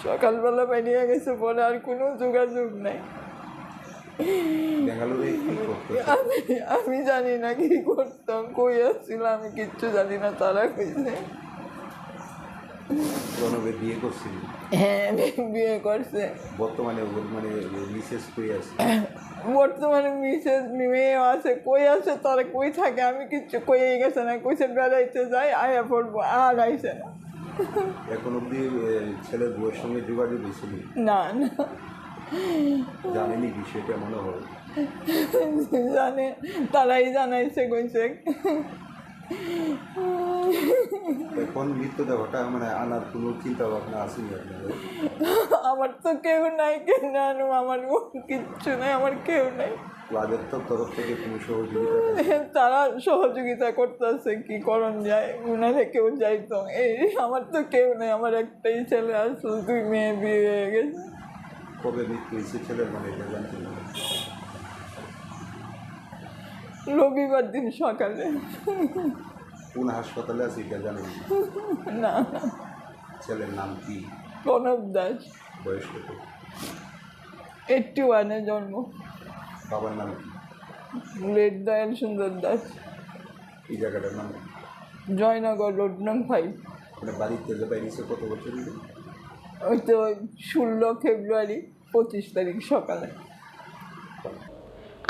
সকালবেলা বেরিয়ে গেছে পরে আর কোনো যোগাযোগ নেই। বেঙ্গালুরু কি করতো? আমি জানি না কি করতাম, কই আসছিল আমি কিচ্ছু জানি না। তারা কইছে প্রণবের বিয়ে করছিল? হ্যাঁ, বিয়ে করছে। বর্তমানে মানে মিসেস কই আছে? বর্তমানে মিসেস মেয়ে আছে, কই আছে তারা কই থাকে আমি কিচ্ছু কই গেছে না, কইছে বেড়াইতে যাই, আয়া পড়বো, আর আইসে না। এখন অব্দি ছেলের বউয়ের সঙ্গে যোগাযোগ হয়েছিল? না না, জানেনি বিষয়টা মনে হয়? জানে, তারাই জানাইছে, কইছে। এখন মৃতদেহটা মানে আনার কোনো চিন্তা ভাবনা আসেনি আপনাদের? আমার তো কেউ নাই, কেন আনো? আমার কিচ্ছু নাই, আমার কেউ নাই। ক্লাবের তো তরফ থেকে কোনো সহযোগিতা? তারা সহযোগিতা করতেছে, কি করণ যায়, উনারে কেউ যাইতো। এই আমার তো কেউ নেই, আমার একটাই ছেলে আসল, 2 মেয়ে বিয়ে হয়ে গেছে। কবে মৃত্যু হয়েছে ছেলের মানে এটা জানতেন? রবিবার দিন সকালে। কোন হাসপাতালে আছে এটা জানেন না? ছেলের নাম কি? প্রণব দাস। বয়স কত? 81-এ জন্ম। বাবার নাম কি? বুলেট দয়াল সুন্দর দাস, এই জায়গাটার নাম জয়নগর রোড নং 5। মানে বাড়িতে যে বাইরেছে কত বছর হলো? ওই তো 16 ফেব্রুয়ারি 25 তারিখ সকালে।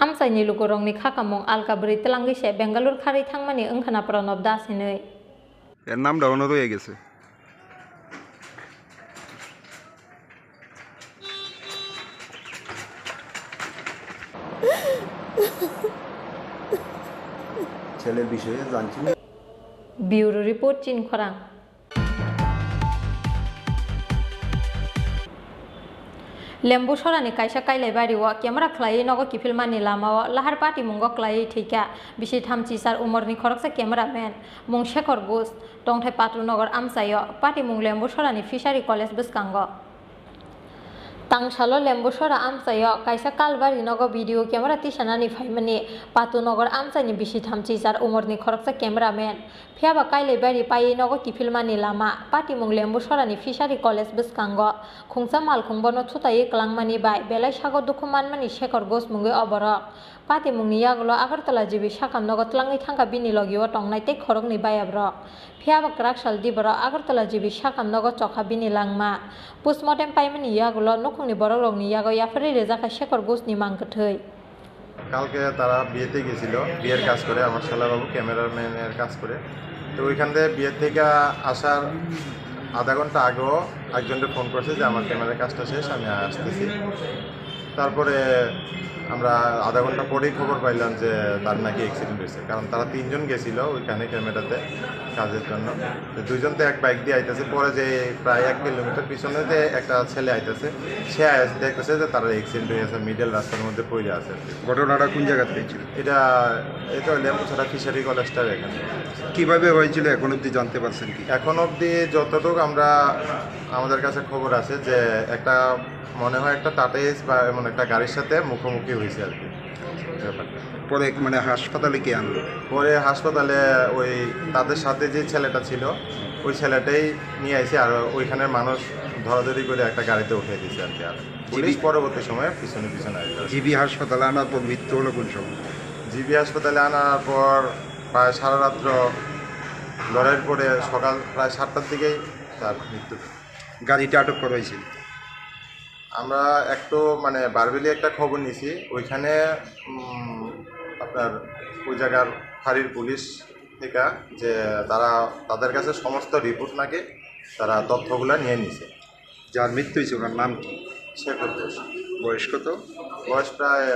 Amsaini lukurongni khakamong alkabri telangi se Bengaluru khari thangmani angkhana pranab dasinei. এর নামটা অন্য রয়ে গেছে। ছেলের বিষয়ে জানছি। Bureau report Chin Khorang. Lembu sorani kaisa kailai bari wa camera khlai nogo kifilmani lama wa lahar party mungo khlai thika bisi thamchi sar umorni khoroksa cameraman mung Shekhar Ghosh tongthai Patrnagar amsayo party mung Lembu sorani fishery college biskango tangsalo Lembu sora amsayo kaisa kalbari nogo video camera tisanani phaimani Patrnagar amsani bisi thamchi sar umorni khoroksa cameraman phiaba kailai bari pai nogo kifilmani lama party mung Lembu sorani fishery college biskango khungsa mal khungbono thutai klangmani bai belai sago dukhumanmani Shekhar Ghosh mungi oborok party mungni yagulo Agartala jibi sakam nogo tlangai thangka bini logio tongnai tei khorokni bayabrok phiaba krakshal diboro Agartala jibi sakam nogo chokha bini langma postmortem paimani yagulo nukhungni borokrokni yago yafari rezaka Shekhar Ghosh ni mangkthei কালকে তারা বিয়েতে গেছিল বিয়ের কাজ করে আমার শালাবাবু ক্যামেরাম্যানের কাজ করে তো ওইখান থেকে বিয়ে থেকে আসার আধা ঘন্টা আগেও একজনকে ফোন করছে যে আমার ক্যামেরার কাজটা শেষ আমি আসতেছি তারপরে আমরা আধা ঘন্টা পরেই খবর পাইলাম যে তার নাকি অ্যাক্সিডেন্ট হয়েছে কারণ তারা তিনজন গেছিল ওইখানে ক্যামেরাতে কাজের জন্য দুইজন তো এক বাইক দিয়ে আইতেছে পরে যে প্রায় 1 কিলোমিটার পিছনে যে একটা ছেলে আইতেছে সে দেখতেছে যে তার অ্যাক্সিডেন্ট হয়েছে মিডল রাস্তার মধ্যে পড়ে আছে ঘটনাটা কোন জায়গাতে হয়েছিল? এটা লেম্বুছড়া ফিশারি কলেজটার এখানে। কিভাবে হয়েছিল এখন অবধি জানতে পারছেন কি? এখন অবধি যতটুকু আমরা আমাদের কাছে খবর আছে যে একটা মনে হয় একটা টাটা এস বা এমন একটা গাড়ির সাথে মুখোমুখি হয়েছে আর কি ব্যাপারটা। পরে মানে হাসপাতালে কে আনলো? পরে হাসপাতালে ওই তাদের সাথে যে ছেলেটা ছিল ওই ছেলেটাই নিয়ে আসে আর ওইখানের মানুষ ধরাধরি করে একটা গাড়িতে উঠে দিয়েছে আর কি। আর পুলিশ পরবর্তী সময়ে পিছনে আসবে। জিবি হাসপাতালে আনার পর মৃত্যু হলো কোন সময়? জিবি হাসপাতালে আনার পর প্রায় সারা রাত্র লড়াইয়ের পরে সকাল প্রায় 7টার দিকেই তার মৃত্যু। গাড়িটা আটক করা হয়েছিল? আমরা একটু মানে বারবেলি একটা খবর নিয়েছি ওইখানে আপনার ওই জায়গার ফাঁড়ির পুলিশ থেকে যে তাদের কাছে সমস্ত রিপোর্ট নাকি তারা তথ্যগুলো নিয়ে নিছে। যার মৃত্যু হয়েছে ওনার নাম কি? শেখর ঘোষ। বয়স কত? বয়স প্রায়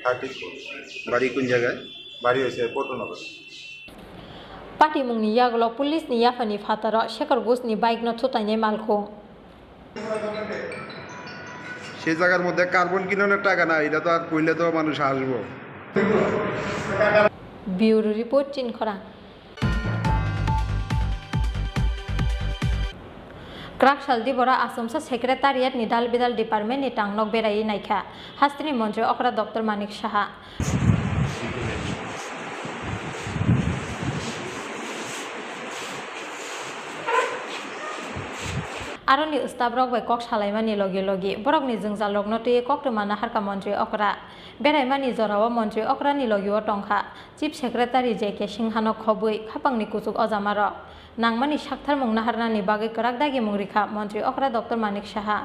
34। বাড়ি কোন জায়গায়? বাড়ি হয়েছে পটনগর। Party mungni yagulo police ni yafani fataro Shekhar Ghosh ni bike no thutaine malkhong সেই জায়গার মধ্যে কার্বন কিলোনের টাকা না এটা তো আর কইলে তো মানুষ আসবো। Bureau report Chin Khorang. Krakshal dibora Assamsa Secretariat ni Dal Bidal Department ni tangnok berai naikha Hastini Mantri Okra Dr. Manik Saha. Aroni ustabrok bai kok salaimani logi borokni jungja lognoti kokrumana harka mantri okra beraimani jorawa mantri okra ni logiwa tongkha chief secretary J.K. Singhano khobui khapangni kuchuk ojamaro nangmani sakthar mung naharnani bagai karak dagi mungrikha mantri okra Dr. Manik Saha.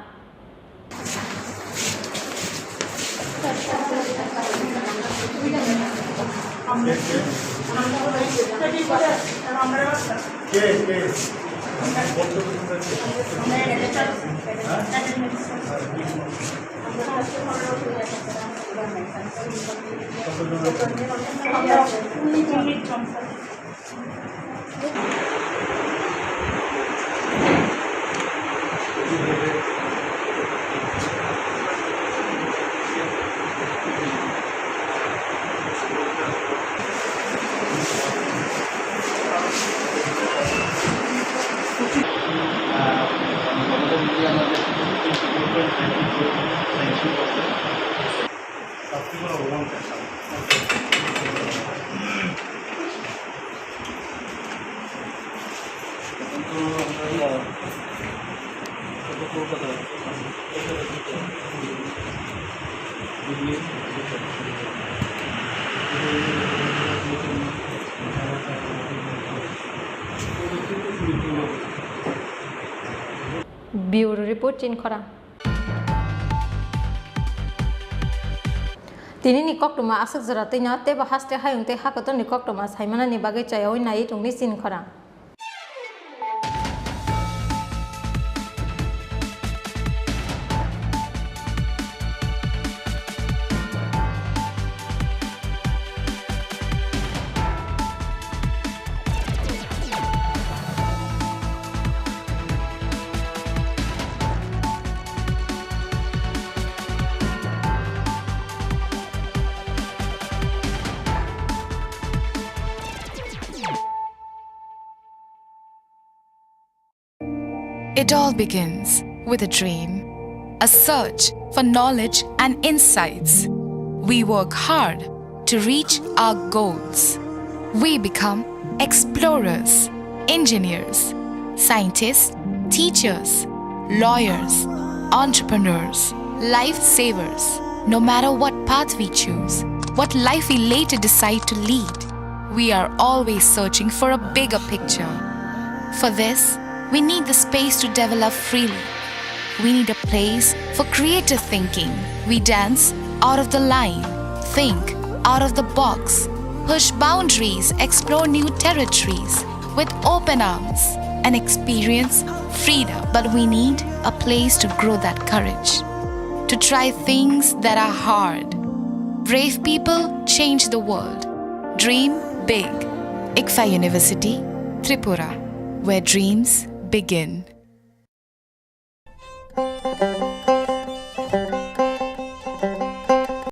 Kolkata Bureau report chin khora. Tini nikok tuma asuk zara te nya te bahas te hayung te hakoto nikok tuma saimana ni bagai chayoi nai tungni sin khora. It all begins with a dream, a search for knowledge and insights. We work hard to reach our goals. We become explorers, engineers, scientists, teachers, lawyers, entrepreneurs, lifesavers. No matter what path we choose, what life we later decide to lead, we are always searching for a bigger picture. For this, we need the space to develop freely. We need a place for creative thinking. We dance out of the line, think out of the box, push boundaries, explore new territories with open arms and experience freedom. But we need a place to grow that courage, to try things that are hard. Brave people change the world. Dream big. ICFA University, Tripura, where dreams begin.